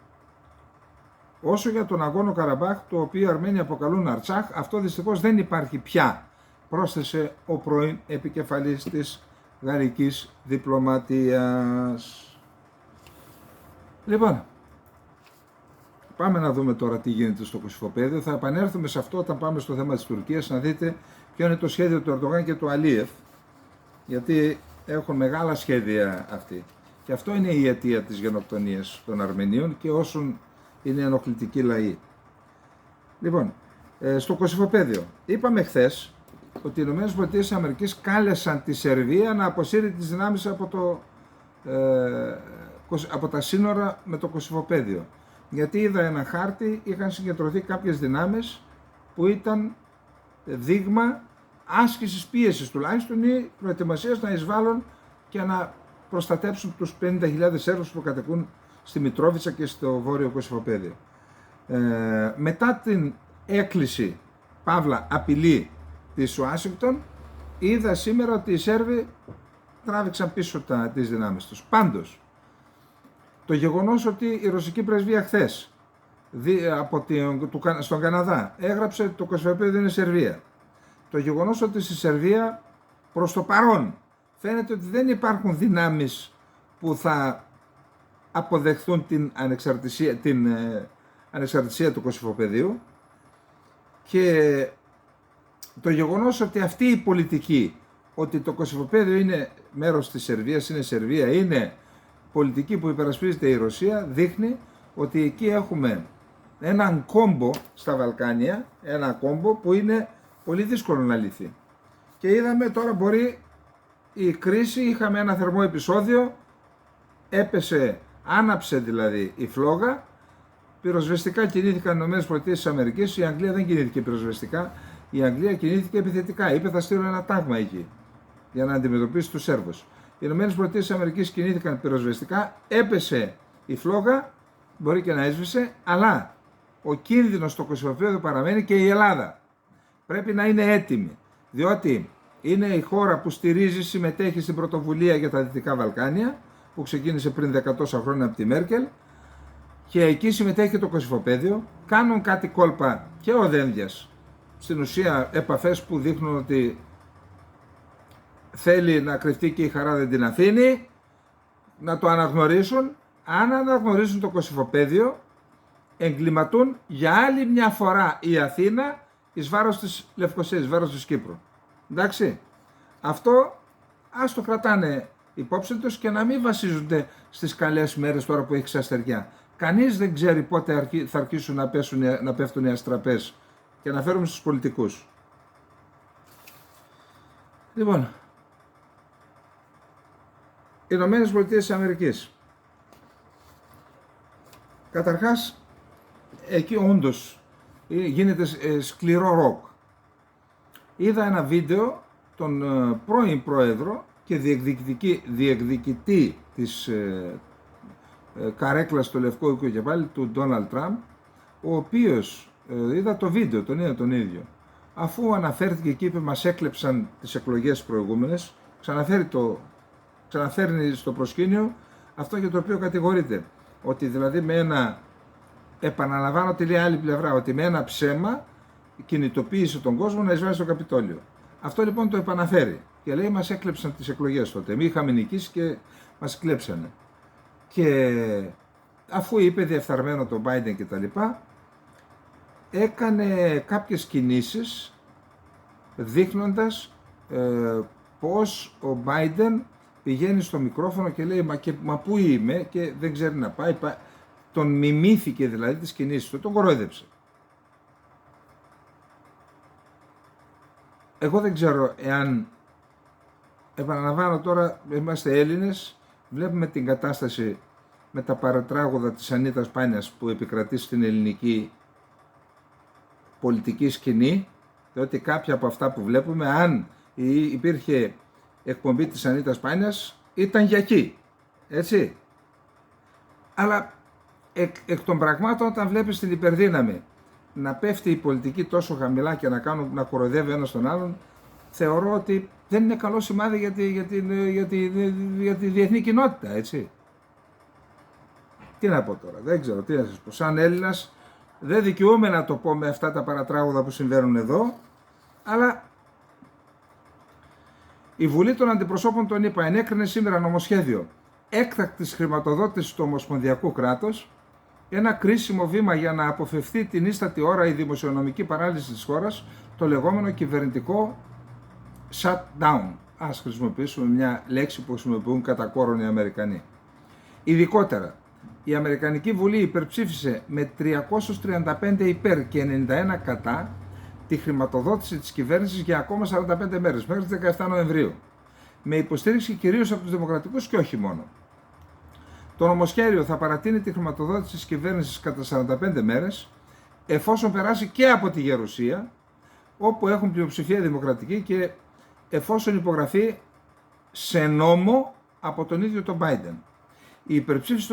S1: Όσο για τον Ναγκόρνο Καραμπάχ, το οποίο οι Αρμένοι αποκαλούν Αρτσάχ, αυτό δυστυχώς δεν υπάρχει πια, πρόσθεσε ο πρώην επικεφαλής της γαλλικής διπλωματίας. Λοιπόν, πάμε να δούμε τώρα τι γίνεται στο Κωσυφοπαίδιο. Θα επανέλθουμε σε αυτό όταν πάμε στο θέμα της Τουρκίας, να δείτε ποιο είναι το σχέδιο του Ερντογάν και του Αλίεφ, γιατί έχουν μεγάλα σχέδια αυτοί. Και αυτό είναι η αιτία της γενοκτονίας των Αρμενίων και όσων είναι ενοχλητικοί λαοί. Λοιπόν, στο Κωσυφοπαίδιο, είπαμε χθες ότι οι ΗΠΑ κάλεσαν τη Σερβία να αποσύρει τις δυνάμεις από τα σύνορα με το Κωσυφοπαίδιο. Γιατί είδα ένα χάρτη, είχαν συγκεντρωθεί κάποιες δυνάμεις που ήταν δείγμα άσκησης πίεσης τουλάχιστον ή προετοιμασίας να εισβάλλουν και να προστατέψουν τους 50.000 Σέρβους που κατοικούν στη Μητρόβιτσα και στο βόρειο Κωσυφοπαίδιο. Μετά την έκκληση, παύλα απειλή της Ουάσιγκτον, είδα σήμερα ότι οι Σέρβοι τράβηξαν πίσω τις δυνάμεις τους. Πάντως, το γεγονός ότι η ρωσική πρεσβεία χθες στον Καναδά έγραψε ότι το Κωσυφοπαίδιο είναι Σερβία. Το γεγονός ότι στη Σερβία προς το παρόν φαίνεται ότι δεν υπάρχουν δυνάμεις που θα αποδεχθούν την ανεξαρτησία του Κωσυφοπαιδίου, Και το γεγονός ότι αυτή η πολιτική, ότι το Κωσυφοπαίδιο είναι μέρος της Σερβίας, είναι Σερβία, είναι πολιτική που υπερασπίζεται η Ρωσία, δείχνει ότι εκεί έχουμε έναν κόμπο στα Βαλκάνια, ένα κόμπο που είναι πολύ δύσκολο να λυθεί. Και είδαμε τώρα μπορεί η κρίση, είχαμε ένα θερμό επεισόδιο, έπεσε, άναψε δηλαδή η φλόγα, πυροσβεστικά κινήθηκαν οι ΗΠΑ, η Αγγλία δεν κινήθηκε πυροσβεστικά, η Αγγλία κινήθηκε επιθετικά, είπε θα στείλω ένα τάγμα εκεί για να αντιμετωπίσει τους Σέρβους. Οι ΗΠΑ κινήθηκαν πυροσβεστικά, έπεσε η φλόγα, μπορεί και να έσβησε, αλλά ο κίνδυνος στο Κωσυφοπαίδιο παραμένει και η Ελλάδα. Πρέπει να είναι έτοιμη, διότι είναι η χώρα που στηρίζει, συμμετέχει στην πρωτοβουλία για τα Δυτικά Βαλκάνια, που ξεκίνησε πριν 100 χρόνια από τη Μέρκελ, και εκεί συμμετέχει και το Κωσυφοπαίδιο. Κάνουν κάτι κόλπα και ο Δένδιας, στην ουσία επαφές που δείχνουν ότι θέλει να κρυφτεί και η χαρά δεν την αφήνει, να το αναγνωρίσουν. Αν αναγνωρίσουν το Κωσυφοπαίδιο, εγκληματούν για άλλη μια φορά η Αθήνα εις βάρος της Λευκωσίας, εις βάρος της Κύπρου. Εντάξει, αυτό ας το κρατάνε υπόψη τους και να μην βασίζονται στις καλές μέρες τώρα που έχει ξαστεριά. Κανείς δεν ξέρει πότε θα αρχίσουν να πέφτουν οι αστραπές και να φέρουμε στους πολιτικούς. Λοιπόν, οι Ηνωμένες Πολιτείες της Αμερικής. Καταρχάς, εκεί όντως γίνεται σκληρό ροκ. Είδα ένα βίντεο τον πρώην πρόεδρο και διεκδικητή της καρέκλας στο Λευκό Οίκο και πάλι, του Ντόναλντ Τραμπ, ο οποίος, είδα το βίντεο, τον είδα τον ίδιο, αφού αναφέρθηκε και είπε μας έκλεψαν τις εκλογές προηγούμενες, ξαναφέρνει στο προσκήνιο αυτό για το οποίο κατηγορείται. Ότι δηλαδή με ένα, επαναλαμβάνω τη λέει άλλη πλευρά, ότι με ένα ψέμα κινητοποίησε τον κόσμο να εισβάλλει στο Καπιτόλιο. Αυτό λοιπόν το επαναφέρει και λέει μας έκλεψαν τις εκλογές τότε, εμείς είχαμε νικήσει και μας κλέψανε. Και αφού είπε διεφθαρμένο τον Biden και τα λοιπά, έκανε κάποιες κινήσεις δείχνοντας πως ο Biden πηγαίνει στο μικρόφωνο και λέει μα πού είμαι, και δεν ξέρει να πάει, τον μιμήθηκε δηλαδή τις κινήσεις του, τον κορόιδεψε. Εγώ δεν ξέρω εάν, επαναλαμβάνω τώρα, είμαστε Έλληνες, βλέπουμε την κατάσταση με τα παρατράγωδα της Ανίτας Πάνιας που επικρατεί στην ελληνική πολιτική σκηνή, διότι κάποια από αυτά που βλέπουμε, αν υπήρχε εκπομπή της Ανίτας Πάνιας, ήταν για εκεί, έτσι. Αλλά εκ των πραγμάτων, όταν βλέπεις την υπερδύναμη να πέφτει η πολιτική τόσο χαμηλά και να κοροϊδεύει ένας τον άλλον, θεωρώ ότι δεν είναι καλό σημάδι για τη διεθνή κοινότητα, έτσι. Τι να πω τώρα, δεν ξέρω τι να σας πω. Σαν Έλληνας δεν δικαιούμαι να το πω με αυτά τα παρατράγωδα που συμβαίνουν εδώ, αλλά η Βουλή των Αντιπροσώπων των ΗΠΑ ενέκρινε σήμερα νομοσχέδιο έκτακτης χρηματοδότησης του Ομοσπονδιακού κράτους, ένα κρίσιμο βήμα για να αποφευθεί την ίστατη ώρα η δημοσιονομική παράλυση της χώρας, το λεγόμενο κυβερνητικό shutdown. Ας χρησιμοποιήσουμε μια λέξη που χρησιμοποιούν κατά κόρον οι Αμερικανοί. Ειδικότερα, η Αμερικανική Βουλή υπερψήφισε με 335 υπέρ και 91 κατά τη χρηματοδότηση της κυβέρνησης για ακόμα 45 μέρες, μέχρι τις 17 Νοεμβρίου, με υποστήριξη κυρίως από τους Δημοκρατικούς και όχι μόνο. Το νομοσχέδιο θα παρατείνει τη χρηματοδότηση της κυβέρνησης κατά 45 μέρες, εφόσον περάσει και από τη Γερουσία, όπου έχουν πλειοψηφία δημοκρατική, και εφόσον υπογραφεί σε νόμο από τον ίδιο τον Biden. Η υπερψήφιση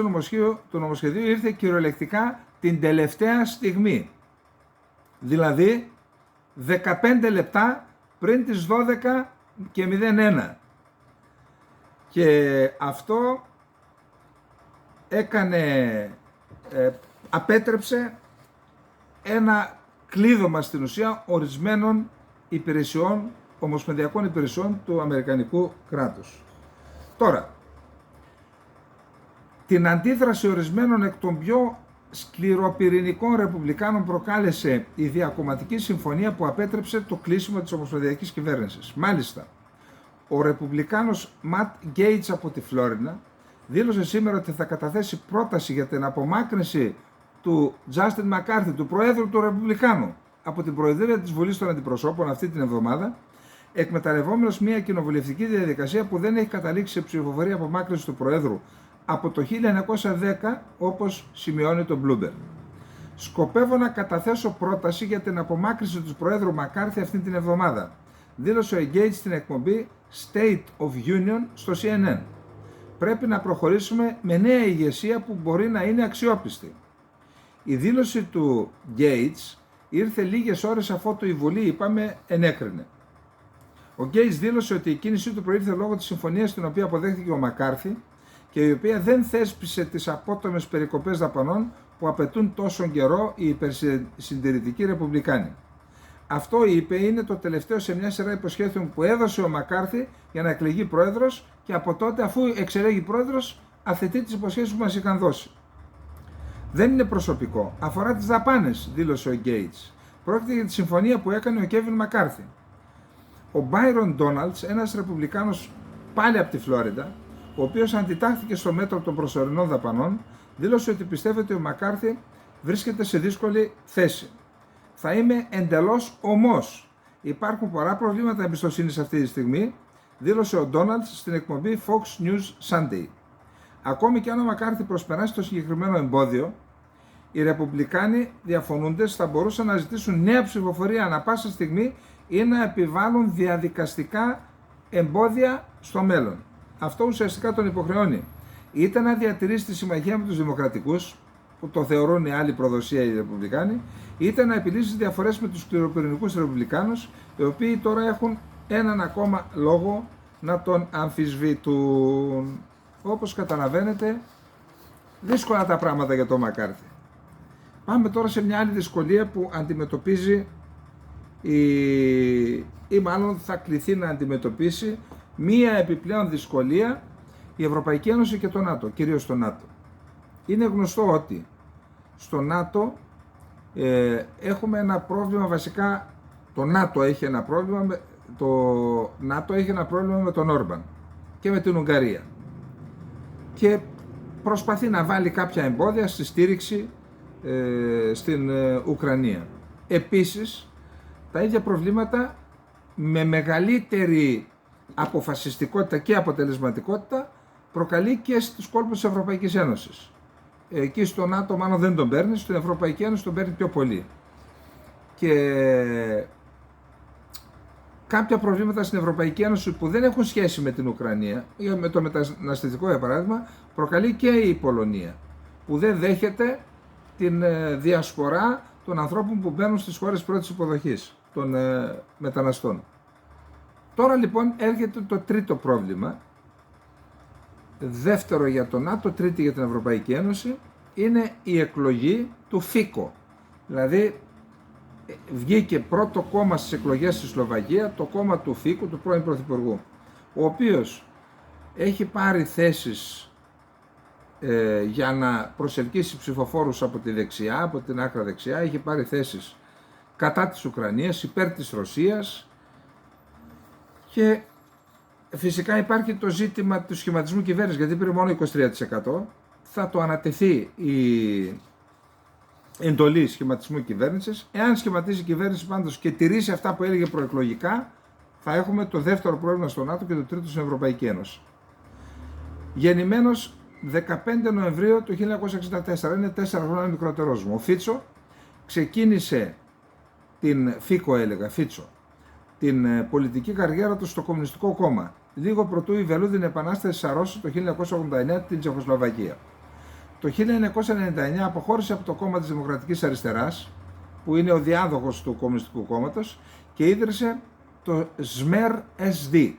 S1: του νομοσχεδίου ήρθε κυριολεκτικά την τελευταία στιγμή, δηλαδή 15 λεπτά πριν τις 12:01. Και αυτό απέτρεψε ένα κλείδωμα στην ουσία ορισμένων υπηρεσιών, ομοσπονδιακών υπηρεσιών του Αμερικανικού κράτους. Τώρα, την αντίδραση ορισμένων εκ των πιο σκληροπυρηνικών ρεπουμπλικάνων προκάλεσε η διακομματική συμφωνία που απέτρεψε το κλείσιμο της ομοσπονδιακής κυβέρνησης. Μάλιστα, ο ρεπουμπλικάνος Ματ Γκέιτς από τη Φλόρινα δήλωσε σήμερα ότι θα καταθέσει πρόταση για την απομάκρυνση του Τζάστιν Μακάρθι, του Προέδρου του Ρεπουμπλικάνου, από την Προεδρία της Βουλής των Αντιπροσώπων αυτή την εβδομάδα, εκμεταλλευόμενος μια κοινοβουλευτική διαδικασία που δεν έχει καταλήξει σε ψηφοφορία απομάκρυνση του Προέδρου από το 1910, όπως σημειώνει το Bloomberg. Σκοπεύω να καταθέσω πρόταση για την απομάκρυνση του Προέδρου Μακάρθι αυτή την εβδομάδα, δήλωσε ο Gates στην εκπομπή State of Union στο CNN. Πρέπει να προχωρήσουμε με νέα ηγεσία που μπορεί να είναι αξιόπιστη. Η δήλωση του Gates ήρθε λίγες ώρες αφότου η Βουλή, είπαμε, ενέκρινε. Ο Gates δήλωσε ότι η κίνησή του προήλθε λόγω της συμφωνίας την οποία αποδέχθηκε ο Μακάρθι και η οποία δεν θέσπισε τις απότομες περικοπές δαπανών που απαιτούν τόσο καιρό οι υπερσυντηρητικοί ρεπουμπλικάνοι. Αυτό, είπε, είναι το τελευταίο σε μια σειρά υποσχέσεων που έδωσε ο Μακάρθι για να εκλεγεί πρόεδρος και από τότε, αφού εξελέγει πρόεδρος, αθετεί τις υποσχέσεις που μας είχαν δώσει. Δεν είναι προσωπικό. Αφορά τις δαπάνες, δήλωσε ο Gates. Πρόκειται για τη συμφωνία που έκανε ο Κέβιν Μακάρθι. Ο Μπάιρον Ντόναλτς, ένας ρεπουμπλικάνος πάλι από τη Φλόριντα, ο οποίος αντιτάχθηκε στο μέτρο των προσωρινών δαπανών, δήλωσε ότι πιστεύει ότι ο Μακάρθι βρίσκεται σε δύσκολη θέση. Θα είμαι εντελώς ομός. Υπάρχουν πολλά προβλήματα εμπιστοσύνης αυτή τη στιγμή, δήλωσε ο Ντόναλτς στην εκπομπή Fox News Sunday. Ακόμη και αν ο Μακάρθι προσπεράσει το συγκεκριμένο εμπόδιο, οι ρεπουμπλικάνοι διαφωνούντες θα μπορούσαν να ζητήσουν νέα ψηφοφορία ανά πάσα στιγμή ή να επιβάλλουν διαδικαστικά εμπόδια στο μέλλον. Αυτό ουσιαστικά τον υποχρεώνει είτε να διατηρήσει τη συμμαχία με τους δημοκρατικούς, που το θεωρούν οι άλλοι προδοσία οι ρεπουμπλικάνοι, είτε να επιλύσει τις διαφορές με τους σκληροπυρηνικούς ρεπουμπλικάνους, οι οποίοι τώρα έχουν έναν ακόμα λόγο να τον αμφισβητούν. Όπως καταλαβαίνετε, δύσκολα τα πράγματα για τον Μακάρθι. Πάμε τώρα σε μια άλλη δυσκολία που αντιμετωπίζει ή μάλλον θα κληθεί να αντιμετωπίσει μία επιπλέον δυσκολία η Ευρωπαϊκή Ένωση και το ΝΑΤΟ, κυρίως το ΝΑΤΟ. Είναι γνωστό ότι στο ΝΑΤΟ έχουμε ένα πρόβλημα, βασικά το ΝΑΤΟ έχει ένα πρόβλημα, με τον Όρμπαν και με την Ουγγαρία και προσπαθεί να βάλει κάποια εμπόδια στη στήριξη στην Ουκρανία. Επίσης, τα ίδια προβλήματα με μεγαλύτερη αποφασιστικότητα και αποτελεσματικότητα προκαλεί και στους κόλπους της Ευρωπαϊκής Ένωσης. Εκεί στο ΝΑΤΟ μάλλον δεν τον παίρνει, στην Ευρωπαϊκή Ένωση τον παίρνει πιο πολύ. Και κάποια προβλήματα στην Ευρωπαϊκή Ένωση που δεν έχουν σχέση με την Ουκρανία, με το μεταναστευτικό για παράδειγμα, προκαλεί και η Πολωνία, που δεν δέχεται την διασπορά των ανθρώπων που μπαίνουν στις χώρες πρώτης υποδοχής, των μεταναστών. Τώρα λοιπόν έρχεται το τρίτο πρόβλημα, δεύτερο για το ΝΑΤΟ, τρίτη για την Ευρωπαϊκή Ένωση, είναι η εκλογή του ΦΙΚΟ. Δηλαδή βγήκε πρώτο κόμμα στις εκλογές στη Σλοβακία, το κόμμα του ΦΙΚΟ, του πρώην Πρωθυπουργού, ο οποίος έχει πάρει θέσεις για να προσελκύσει ψηφοφόρους από τη δεξιά, από την άκρα δεξιά, έχει πάρει θέσεις κατά της Ουκρανίας, υπέρ της Ρωσίας, και φυσικά υπάρχει το ζήτημα του σχηματισμού κυβέρνησης, γιατί πήρε μόνο 23%. Θα το ανατεθεί η εντολή σχηματισμού κυβέρνησης. Εάν σχηματίσει η κυβέρνηση πάντως και τηρήσει αυτά που έλεγε προεκλογικά, θα έχουμε το δεύτερο πρόβλημα στο ΝΑΤΟ και το τρίτο στην Ευρωπαϊκή Ένωση. Γεννημένος 15 Νοεμβρίου του 1964, είναι 4 χρόνια μικρότερός μου. Ο Φίτσο ξεκίνησε την πολιτική καριέρα του στο Κομμουνιστικό Κόμμα, λίγο προτού η βελούδινη επανάσταση σαρώσει το 1989 την Τσεχοσλοβακία. Το 1999 αποχώρησε από το κόμμα της Δημοκρατικής Αριστεράς, που είναι ο διάδοχος του Κομμουνιστικού Κόμματος, και ίδρυσε το ΣΜΕΡ SD.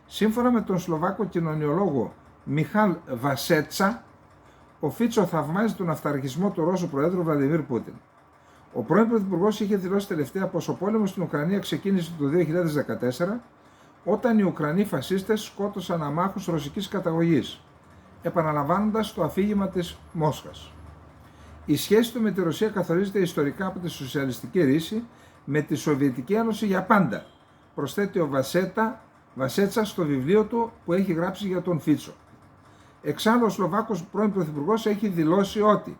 S1: Σύμφωνα με τον Σλοβάκο κοινωνιολόγο Μιχάλ Βασέτσα, ο Φίτσο θαυμάζει τον αυταρχισμό του Ρώσου Προέδρου Βλαντιμίρ Πούτιν. Ο πρώην Πρωθυπουργός είχε δηλώσει τελευταία πως ο πόλεμος στην Ουκρανία ξεκίνησε το 2014, όταν οι Ουκρανοί φασίστες σκότωσαν αμάχους ρωσικής καταγωγής, επαναλαμβάνοντας το αφήγημα της Μόσχας. Η σχέση του με τη Ρωσία καθορίζεται ιστορικά από τη σοσιαλιστική ρίση με τη Σοβιετική Ένωση για πάντα, προσθέτει ο Βασέτσα στο βιβλίο του που έχει γράψει για τον Φίτσο. Εξάλλου, ο Σλοβάκος πρώην Πρωθυπουργός έχει δηλώσει ότι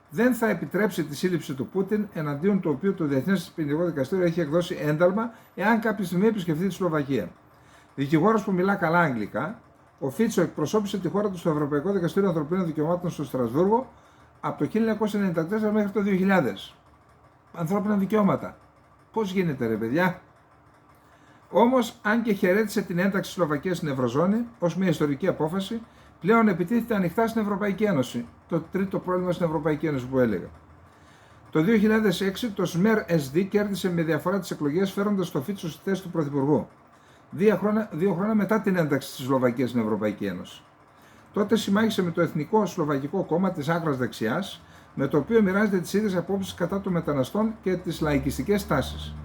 S1: δεν θα επιτρέψει τη σύλληψη του Πούτιν, εναντίον του οποίου το Διεθνές Ποινικό Δικαστήριο έχει εκδώσει ένταλμα, εάν κάποια στιγμή επισκεφθεί τη Σλοβακία. Δικηγόρος που μιλά καλά αγγλικά, ο Φίτσο εκπροσώπησε τη χώρα του στο Ευρωπαϊκό Δικαστήριο Ανθρωπίνων Δικαιωμάτων στο Στρασβούργο από το 1994 μέχρι το 2000. Ανθρώπινα δικαιώματα. Πώς γίνεται, ρε παιδιά? Όμως, αν και χαιρέτησε την ένταξη της Σλοβακίας στην Ευρωζώνη ως μια ιστορική απόφαση, πλέον επιτίθεται ανοιχτά στην Ευρωπαϊκή Ένωση. Το τρίτο πρόβλημα στην Ευρωπαϊκή Ένωση που έλεγα. Το 2006 το ΣΜΕΡ SD κέρδισε με διαφορά τις εκλογές, φέροντας το Φίτσο στη θέση του Πρωθυπουργού. 2 χρόνια μετά την ένταξη της Σλοβακίας στην Ευρωπαϊκή Ένωση. Τότε συμμάχισε με το Εθνικό Σλοβακικό Κόμμα της άκρας δεξιάς, με το οποίο μοιράζεται τις ίδιες απόψεις κατά των μεταναστών και τις λαϊκιστικές τάσεις.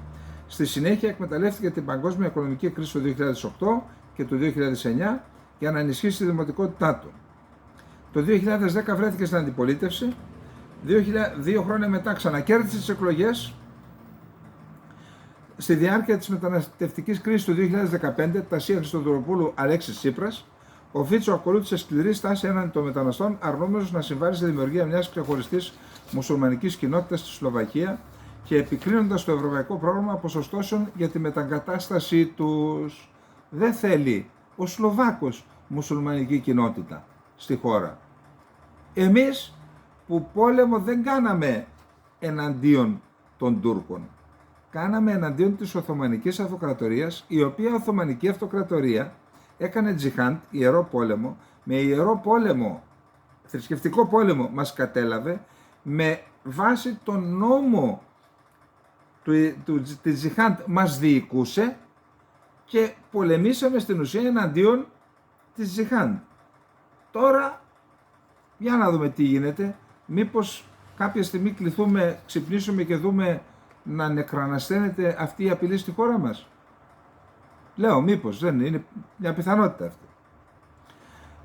S1: Στη συνέχεια εκμεταλλεύτηκε την παγκόσμια οικονομική κρίση του 2008 και του 2009 για να ενισχύσει τη δημοτικότητά του. Το 2010 βρέθηκε στην αντιπολίτευση, 2 χρόνια μετά ξανακέρδισε τις εκλογές. Στη διάρκεια της μεταναστευτικής κρίσης του 2015, Τασία Χριστοδουλοπούλου, Αλέξης Τσίπρας, ο Φίτσο ακολούθησε σκληρή στάση έναντι των μεταναστών, αρνούμενος να συμβάλλει στη δημιουργία μιας ξεχωριστής μουσουλμανικής κοινότητας στη Σλοβακία και επικρίνοντας το ευρωπαϊκό πρόγραμμα ποσοστώσεων για τη μεταγκατάστασή τους. Δεν θέλει ο Σλοβάκος μουσουλμανική κοινότητα στη χώρα. Εμείς που πόλεμο δεν κάναμε εναντίον των Τούρκων. Κάναμε εναντίον της Οθωμανικής Αυτοκρατορίας, η οποία Οθωμανική Αυτοκρατορία έκανε τζιχάντ, ιερό πόλεμο, με ιερό πόλεμο, θρησκευτικό πόλεμο μας κατέλαβε, με βάση τον νόμο της τζιχάντ μας διοικούσε και πολεμήσαμε στην ουσία εναντίον της τζιχάντ. Τώρα, για να δούμε τι γίνεται, μήπως κάποια στιγμή κληθούμε, ξυπνήσουμε και δούμε να νεκρανασθένεται αυτή η απειλή στη χώρα μας. Λέω μήπως, δεν είναι μια πιθανότητα αυτή.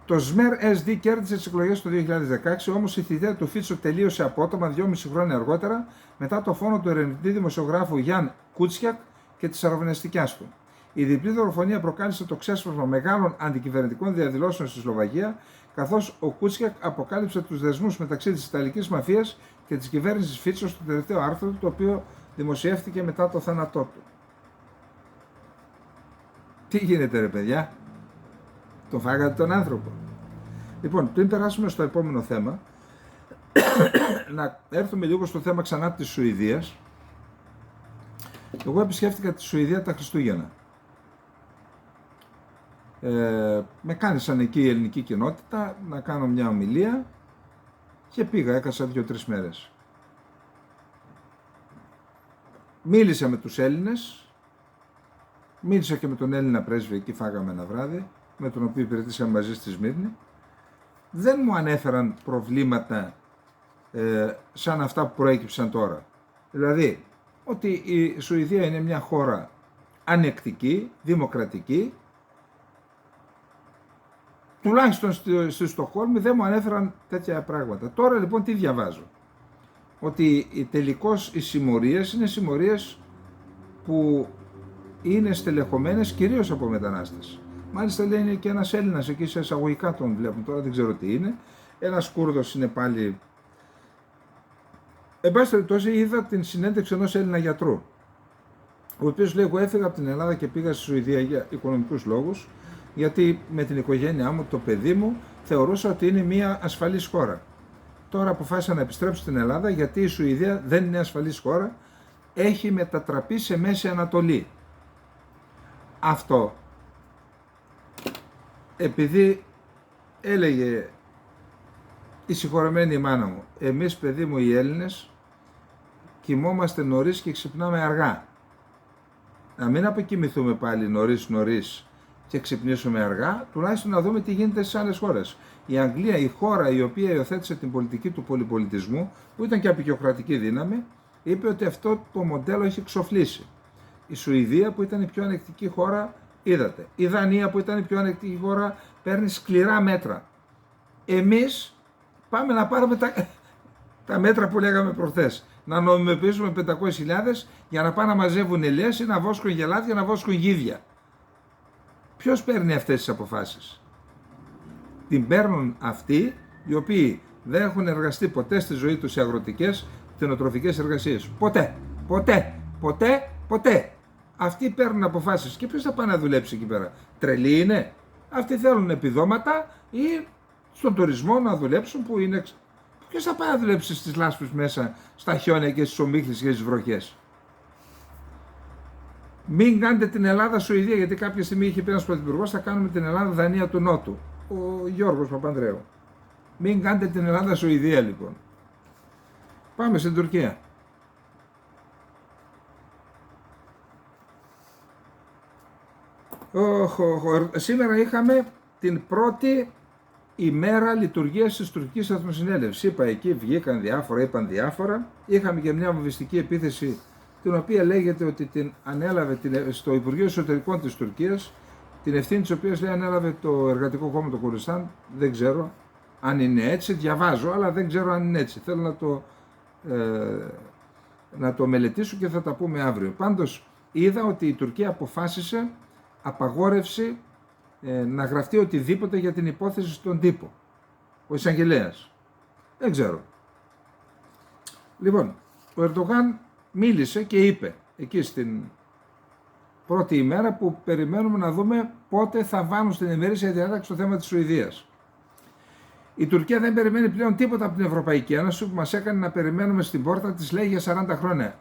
S1: Το ΣΜΕΡ SD κέρδισε τις εκλογές το 2016, όμως η θητεία του Φίτσο τελείωσε απότομα 2,5 χρόνια αργότερα, μετά το φόνο του ερευνητή δημοσιογράφου Γιάν Κούτσιακ και της αραβωνιαστικιάς του. Η διπλή δολοφονία προκάλεσε το ξέσπασμα μεγάλων αντικυβερνητικών διαδηλώσεων στη Σλοβακία, καθώς ο Κούτσιακ αποκάλυψε τους δεσμούς μεταξύ της Ιταλικής μαφίας και της κυβέρνησης Φίτσο στο τελευταίο άρθρο του, το οποίο δημοσιεύτηκε μετά το θάνατό του. Τι γίνεται, ρε παιδιά? Τον φάγατε τον άνθρωπο. Λοιπόν, πριν περάσουμε στο επόμενο θέμα, να έρθουμε λίγο στο θέμα ξανά της Σουηδίας. Εγώ επισκέφτηκα τη Σουηδία τα Χριστούγεννα. Με κάλεσαν εκεί η ελληνική κοινότητα να κάνω μια ομιλία και πήγα, έκασα 2-3 μέρες. Μίλησα με τους Έλληνες, μίλησα και με τον Έλληνα πρέσβη, εκεί φάγαμε ένα βράδυ, με τον οποίο υπηρετήσαμε μαζί στη Σμύρνη. Δεν μου ανέφεραν προβλήματα σαν αυτά που προέκυψαν τώρα. Δηλαδή, ότι η Σουηδία είναι μια χώρα ανεκτική, δημοκρατική. Τουλάχιστον στη Στοκχόλμη δεν μου ανέφεραν τέτοια πράγματα. Τώρα λοιπόν τι διαβάζω? Ότι τελικώς οι συμμορίες είναι συμμορίες που είναι στελεχωμένες κυρίως από μετανάστες. Μάλιστα λέει είναι και ένας Έλληνας εκεί, σε εισαγωγικά τον βλέπουν, τώρα δεν ξέρω τι είναι. Ένας Κούρδος είναι πάλι. Εν πάση περιπτώσει, είδα την συνέντευξη ενός Έλληνα γιατρού, ο οποίος λέει: εγώ έφυγα από την Ελλάδα και πήγα στη Σουηδία για οικονομικούς λόγους, γιατί με την οικογένειά μου, το παιδί μου, θεωρούσα ότι είναι μια ασφαλής χώρα. Τώρα αποφάσισα να επιστρέψω στην Ελλάδα, γιατί η Σουηδία δεν είναι ασφαλής χώρα, έχει μετατραπεί σε Μέση Ανατολή. Αυτό επειδή έλεγε η συγχωρεμένη μάνα μου, εμείς παιδί μου οι Έλληνες κοιμόμαστε νωρίς και ξυπνάμε αργά. Να μην αποκοιμηθούμε πάλι νωρίς και ξυπνήσουμε αργά, τουλάχιστον να δούμε τι γίνεται στις άλλες χώρες. Η Αγγλία, η χώρα η οποία υιοθέτησε την πολιτική του πολυπολιτισμού, που ήταν και απεικιοκρατική δύναμη, είπε ότι αυτό το μοντέλο έχει εξοφλήσει. Η Σουηδία, που ήταν η πιο ανεκτική χώρα, είδατε. Η Δανία, που ήταν η πιο ανεκτική χώρα, παίρνει σκληρά μέτρα. Εμείς πάμε να πάρουμε Τα μέτρα που λέγαμε προχθές. Να νομιμοποιήσουμε 500.000 για να πάνε να μαζεύουν ελιές ή να βόσκουν γελάδια, να βόσκουν γίδια. Ποιος παίρνει αυτές τις αποφάσεις? Την παίρνουν αυτοί οι οποίοι δεν έχουν εργαστεί ποτέ στη ζωή τους σε αγροτικές, κτηνοτροφικές εργασίες. Ποτέ. Ποτέ. Ποτέ. Ποτέ. Αυτοί παίρνουν αποφάσεις. Και ποιος θα πάει να δουλέψει εκεί πέρα? Τρελοί είναι? Αυτοί θέλουν επιδόματα ή στον τουρισμό να δουλέψουν που είναι. Ποιος θα πάει να δουλέψει στις λάσπες μέσα, στα χιόνια και στις ομίχλες και στις βροχές? Μην κάνετε την Ελλάδα Σουηδία, γιατί κάποια στιγμή είχε πει ένας πρωθυπουργός, θα κάνουμε την Ελλάδα Δανία του Νότου. Ο Γιώργος Παπανδρέου. Μην κάνετε την Ελλάδα Σουηδία λοιπόν. Πάμε στην Τουρκία. Σήμερα είχαμε την πρώτη ημέρα λειτουργίας της τουρκικής εθνοσυνέλευσης. Είπα εκεί, βγήκαν διάφορα, είπαν διάφορα. Είχαμε και μια βομβιστική επίθεση, την οποία λέγεται ότι την ανέλαβε στο Υπουργείο Εσωτερικών της Τουρκίας, την ευθύνη της οποίας λέει ανέλαβε το Εργατικό Κόμμα του Κουρδιστάν. Δεν ξέρω αν είναι έτσι, διαβάζω, αλλά δεν ξέρω αν είναι έτσι. Θέλω να το μελετήσω και θα τα πούμε αύριο. Πάντως είδα ότι η Τουρκία αποφάσισε απαγόρευση να γραφτεί οτιδήποτε για την υπόθεση στον τύπο. Ο εισαγγελέας. Δεν ξέρω. Λοιπόν, ο Ερντογάν μίλησε και είπε εκεί στην πρώτη ημέρα που περιμένουμε να δούμε πότε θα βάλουν στην ημερήσια διάταξη το θέμα της Σουηδίας. Η Τουρκία δεν περιμένει πλέον τίποτα από την Ευρωπαϊκή Ένωση που μας έκανε να περιμένουμε στην πόρτα της, λέει, για 40 χρόνια.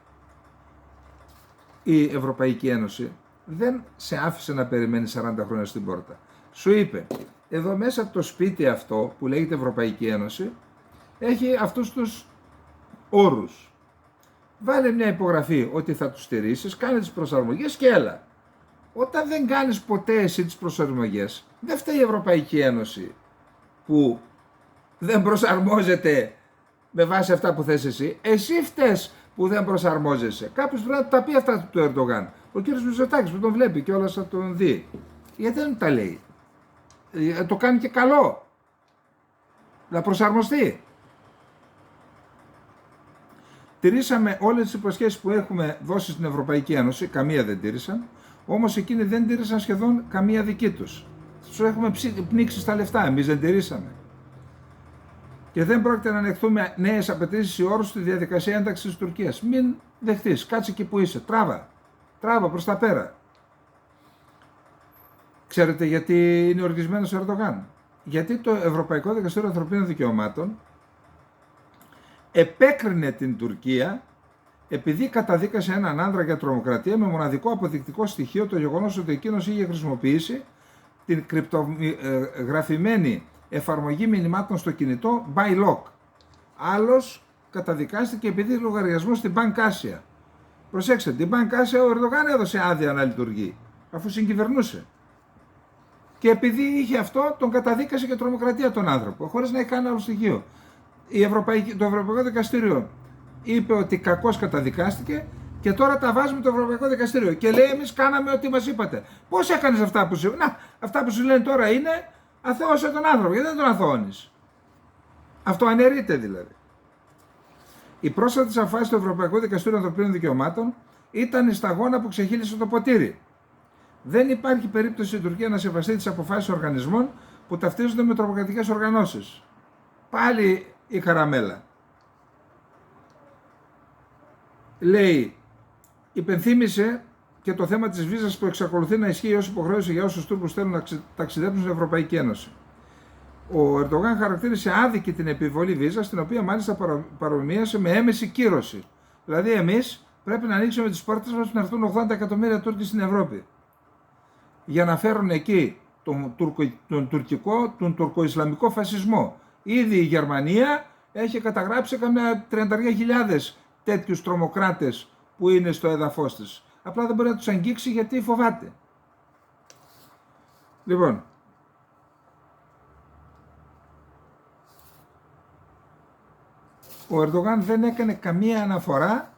S1: Η Ευρωπαϊκή Ένωση δεν σε άφησε να περιμένει 40 χρόνια στην πόρτα. Σου είπε, εδώ μέσα από το σπίτι αυτό που λέγεται Ευρωπαϊκή Ένωση έχει αυτούς τους όρους. Βάλε μια υπογραφή ότι θα τους στηρίσεις, κάνε τις προσαρμογές και έλα. Όταν δεν κάνεις ποτέ εσύ τις προσαρμογές, δεν φταίει η Ευρωπαϊκή Ένωση που δεν προσαρμόζεται με βάση αυτά που θες εσύ. Εσύ φταίς που δεν προσαρμόζεσαι. Κάποιος πρέπει να τα πει αυτά του Ερντογάν. Ο κύριος Μητσοτάκης που τον βλέπει και όλα θα τον δει. Γιατί δεν τα λέει? Το κάνει και καλό. Να προσαρμοστεί. Τηρήσαμε όλες τις υποσχέσεις που έχουμε δώσει στην Ευρωπαϊκή Ένωση, καμία δεν τήρησαν, όμως εκείνοι δεν τήρησαν σχεδόν καμία δική τους. Τους έχουμε πνίξει στα λεφτά, εμείς δεν τηρήσαμε. Και δεν πρόκειται να ανεχθούμε νέες απαιτήσεις ή όρους στη διαδικασία ένταξης της Τουρκίας. Μην δεχτείς, κάτσε εκεί που είσαι, τράβα προς τα πέρα. Ξέρετε γιατί είναι οργισμένος ο Ερντογάν? Γιατί το Ευρωπαϊκό Δικαστήριο Ανθρωπίνων Δικαιωμάτων επέκρινε την Τουρκία επειδή καταδίκασε έναν άνδρα για τρομοκρατία με μοναδικό αποδεικτικό στοιχείο το γεγονός ότι εκείνος είχε χρησιμοποιήσει την κρυπτογραφημένη εφαρμογή μηνυμάτων στο κινητό by lock. Άλλος καταδικάστηκε επειδή λογαριασμό στην Bank Asia. Προσέξτε, την Bank Asia ο Ερντογάν έδωσε άδεια να λειτουργεί, αφού συγκυβερνούσε. Και επειδή είχε αυτό, τον καταδίκασε για τρομοκρατία τον άνθρωπο, χωρίς να έχει κανένα άλλο στοιχείο. Το Ευρωπαϊκό Δικαστήριο είπε ότι κακώς καταδικάστηκε και τώρα τα βάζουμε το Ευρωπαϊκό Δικαστήριο και λέει εμείς κάναμε ό,τι μας είπατε. Πώς έκανες αυτά που σου... αυτά που σου λένε τώρα είναι αθώωσε τον άνθρωπο, γιατί δεν τον αθώωνεις? Αυτό αναιρείται δηλαδή. Η πρόσφατη απόφαση του Ευρωπαϊκού Δικαστήριου Ανθρωπίνων Δικαιωμάτων ήταν η σταγόνα που ξεχύλισε το ποτήρι. Δεν υπάρχει περίπτωση η Τουρκία να σεβαστεί τις αποφάσεις οργανισμών που ταυτίζονται με τρομοκρατικές οργανώσεις. Πάλι η καραμέλα. Λέει, υπενθύμησε και το θέμα της βίζας που εξακολουθεί να ισχύει ως υποχρέωση για όσους Τούρκους θέλουν να ταξιδέψουν στην Ευρωπαϊκή Ένωση. Ο Ερντογάν χαρακτήρισε άδικη την επιβολή βίζας, την οποία μάλιστα παρομοίασε με έμεση κύρωση. Δηλαδή, εμείς πρέπει να ανοίξουμε τις πόρτες μας να έρθουν 80 εκατομμύρια Τούρκοι στην Ευρώπη. Για να φέρουν εκεί τον τουρκο-ισλαμικό φασισμό. Ήδη η Γερμανία έχει καταγράψει καμιά 30.000 τέτοιους τρομοκράτες που είναι στο έδαφος της. Απλά δεν μπορεί να τους αγγίξει γιατί φοβάται. Λοιπόν, ο Ερντογάν δεν έκανε καμία αναφορά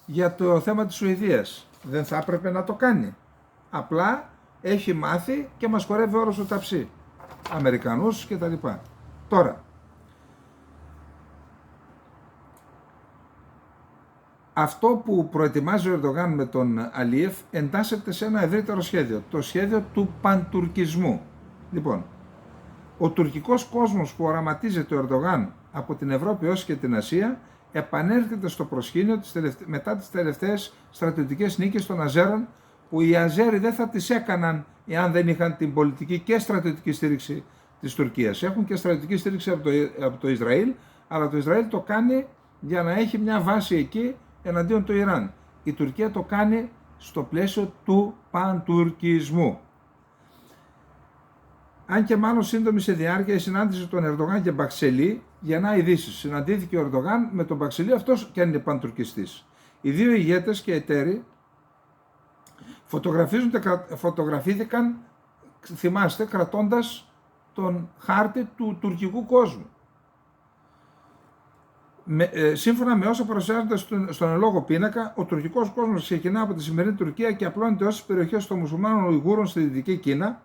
S1: για το θέμα της Σουηδίας. Δεν θα έπρεπε να το κάνει. Απλά έχει μάθει και μας χορεύει όρος στο ταψί. Αμερικανούς και τα λοιπά. Τώρα, αυτό που προετοιμάζει ο Ερντογάν με τον Αλίεφ εντάσσεται σε ένα ευρύτερο σχέδιο, το σχέδιο του παντουρκισμού. Λοιπόν, ο τουρκικός κόσμος που οραματίζεται ο Ερντογάν από την Ευρώπη ως και την Ασία επανέρχεται στο προσκήνιο μετά τις τελευταίες στρατιωτικές νίκες των Αζέρων, που οι Αζέροι δεν θα τις έκαναν εάν δεν είχαν την πολιτική και στρατιωτική στήριξη της Τουρκίας. Έχουν και στρατιωτική στήριξη από το Ισραήλ, αλλά το Ισραήλ το κάνει για να έχει μια βάση εκεί εναντίον του Ιράν. Η Τουρκία το κάνει στο πλαίσιο του παντουρκισμού. Αν και μάλλον σύντομη σε διάρκεια, η συνάντηση των Ερντογάν και Μπαξελή γεννά ειδήσεις. Συναντήθηκε ο Ερντογάν με τον Μπαξελή, αυτός και αν είναι παντουρκιστής. Οι δύο ηγέτες και εταίροι φωτογραφήθηκαν, θυμάστε, κρατώντας τον χάρτη του τουρκικού κόσμου. Σύμφωνα με όσα παρουσιάζονται στον ελόγο πίνακα, ο τουρκικός κόσμος ξεκινά από τη σημερινή Τουρκία και απλώνεται ως τις περιοχές των μουσουλμάνων Ουιγούρων στη Δυτική Κίνα,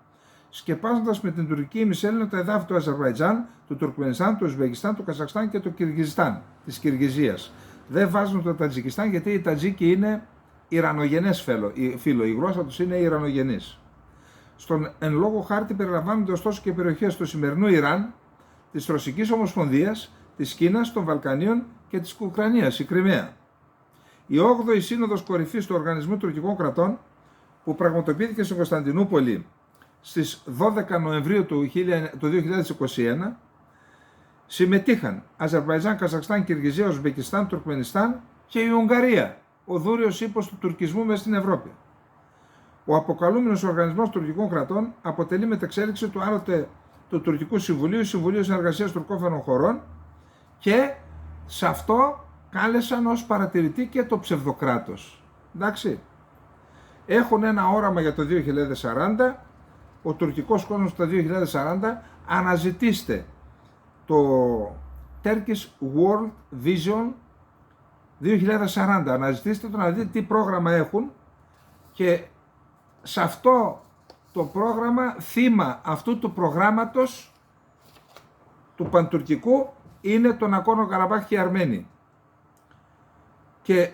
S1: σκεπάζοντας με την τουρκική μισέλινο τα εδάφη του Αζερβαϊτζάν, του Τουρκμενιστάν, του Ουσβεκιστάν, του Καζακστάν και του Κυργιζιστάν, της Κυργιζίας. Δεν βάζουν το Τατζικιστάν γιατί οι Τατζίκοι είναι Ιρανογενές φύλο, η γλώσσα τους είναι Ιρανογενής. Στον εν λόγω χάρτη περιλαμβάνονται ωστόσο και περιοχές του σημερινού Ιράν, της Ρωσικής Ομοσπονδίας, της Κίνας, των Βαλκανίων και της Ουκρανίας, η Κριμαία. Η 8η Σύνοδος Κορυφής του Οργανισμού Τουρκικών Κρατών, που πραγματοποιήθηκε στην Κωνσταντινούπολη στις 12 Νοεμβρίου του 2021, συμμετείχαν Αζερβαϊτζάν, Καζακστάν, Κυργιζία, Ουσμπεκιστάν, Τουρκμενιστάν και η Ουγγαρία, ο δούριος ύπος του τουρκισμού μέσα στην Ευρώπη. Ο αποκαλούμενος Οργανισμός Τουρκικών Κρατών αποτελεί μετεξέλιξη του άλλοτε του Τουρκικού Συμβουλίου, Συμβουλίου Συνεργασίας Τουρκόφωνων Χωρών, και σε αυτό κάλεσαν ως παρατηρητή και το ψευδοκράτος. Εντάξει. Έχουν ένα όραμα για το 2040, ο τουρκικός κόσμος το 2040, αναζητήστε το Turkish World Vision 2040, αναζητήστε το να δείτε τι πρόγραμμα έχουν, και σε αυτό το πρόγραμμα, θύμα αυτού του προγράμματος του παντουρκικού, είναι το Ναγκόρνο Καραμπάχ και οι Αρμένοι. Και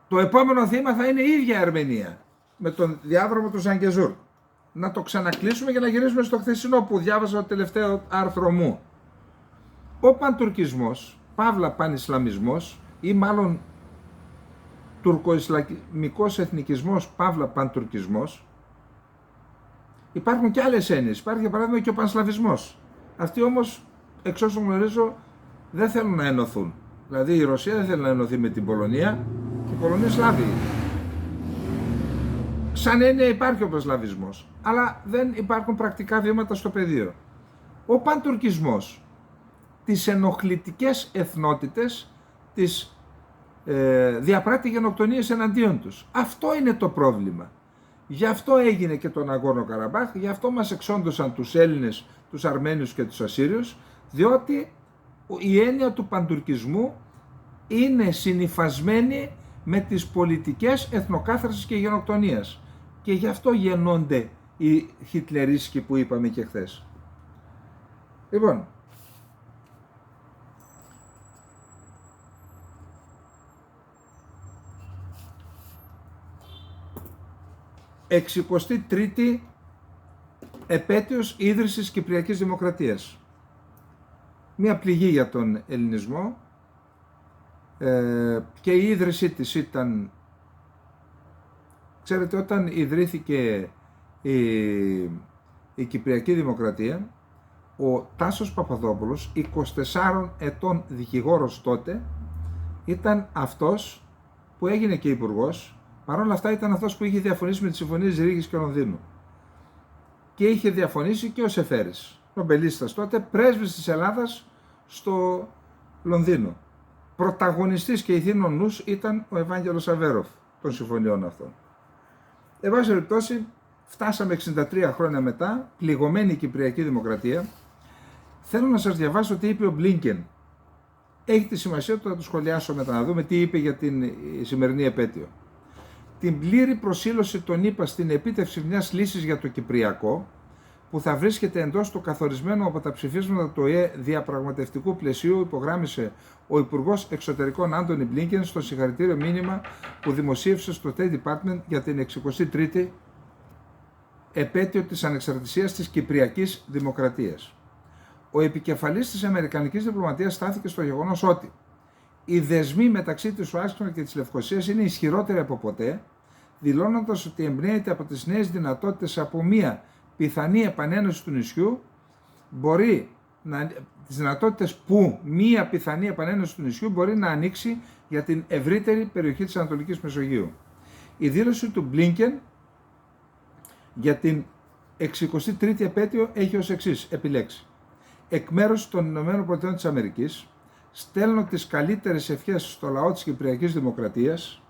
S1: το επόμενο θύμα θα είναι η ίδια η Αρμενία, με τον διάδρομο του Ζαγκεζούρ. Να το ξανακλείσουμε και να γυρίσουμε στο χθεσινό που διάβασα το τελευταίο άρθρο μου. Ο παντουρκισμός, παύλα πανισλαμισμός, ή μάλλον τουρκοϊσλαμικός εθνικισμός, παύλα παντουρκισμός, υπάρχουν και άλλες έννοιες. Υπάρχει για παράδειγμα και ο πανσλαβισμός. Αυτοί όμως, εξ όσων γνωρίζω, δεν θέλουν να ενωθούν. Δηλαδή η Ρωσία δεν θέλει να ενωθεί με την Πολωνία και η Πολωνία Σλάβη. Σαν έννοια υπάρχει ο πανσλαβισμός, αλλά δεν υπάρχουν πρακτικά βήματα στο πεδίο. Ο παντουρκισμός, τις ενοχλητικές εθνότητες, τις διαπράττει γενοκτονίες εναντίον τους. Αυτό είναι το πρόβλημα. Γι' αυτό έγινε και το Ναγκόρνο Καραμπάχ, γι' αυτό μας εξόντωσαν τους Έλληνες, τους Αρμένιους και τους Ασσύριους, διότι η έννοια του παντουρκισμού είναι συνυφασμένη με τις πολιτικές εθνοκάθαρσης και γενοκτονίας. Και γι' αυτό γεννώνται οι χιτλερίσκοι που είπαμε και χθες. Λοιπόν, εξικοστή τρίτη επέτειος ίδρυσης Κυπριακής Δημοκρατίας. Μια πληγή για τον ελληνισμό, και η ίδρυσή της ήταν, ξέρετε, όταν ιδρύθηκε η Κυπριακή Δημοκρατία, ο Τάσος Παπαδόπουλος, 24 ετών δικηγόρος τότε, ήταν αυτός που έγινε και υπουργός. Παρ' όλα αυτά ήταν αυτός που είχε διαφωνήσει με τις συμφωνίες Ρήγης και Λονδίνου. Και είχε διαφωνήσει και ο Σεφέρης, νομπελίστας τότε, πρέσβης της Ελλάδας στο Λονδίνο. Πρωταγωνιστής και ηθήνων νους ήταν ο Ευάγγελος Αβέροφ των συμφωνιών αυτών. Εν πάση περιπτώσει, φτάσαμε 63 χρόνια μετά, πληγωμένη η Κυπριακή Δημοκρατία. Θέλω να σας διαβάσω τι είπε ο Μπλίνκεν. Έχει τη σημασία του να το σχολιάσω μετά, να δούμε τι είπε για την σημερινή επέτειο. Την πλήρη προσήλωση των ΗΠΑ στην επίτευξη μιας λύσης για το Κυπριακό που θα βρίσκεται εντός του καθορισμένου από τα ψηφίσματα του ΟΗΕ διαπραγματευτικού πλαισίου, υπογράμμισε ο Υπουργός Εξωτερικών Άντονι Μπλίνκεν στο συγχαρητήριο μήνυμα που δημοσίευσε στο State Department για την 63η επέτειο της ανεξαρτησίας της Κυπριακής Δημοκρατίας. Ο επικεφαλής της Αμερικανικής διπλωματίας στάθηκε στο γεγονός ότι οι δεσμοί μεταξύ της Ουάσιγκτον και της Λευκωσίας είναι ισχυρότεροι από ποτέ, δηλώνοντας ότι εμπνέεται από τις νέες δυνατότητες από μία πιθανή επανένωση του νησιού, τις δυνατότητες που μία πιθανή επανένωση του νησιού μπορεί να ανοίξει για την ευρύτερη περιοχή της Ανατολικής Μεσογείου. Η δήλωση του Μπλίνκεν για την 63η επέτειο έχει ως εξής επιλέξει. Εκ μέρους των ΗΠΑ στέλνω τις καλύτερες ευχές στο λαό της Κυπριακής Δημοκρατίας,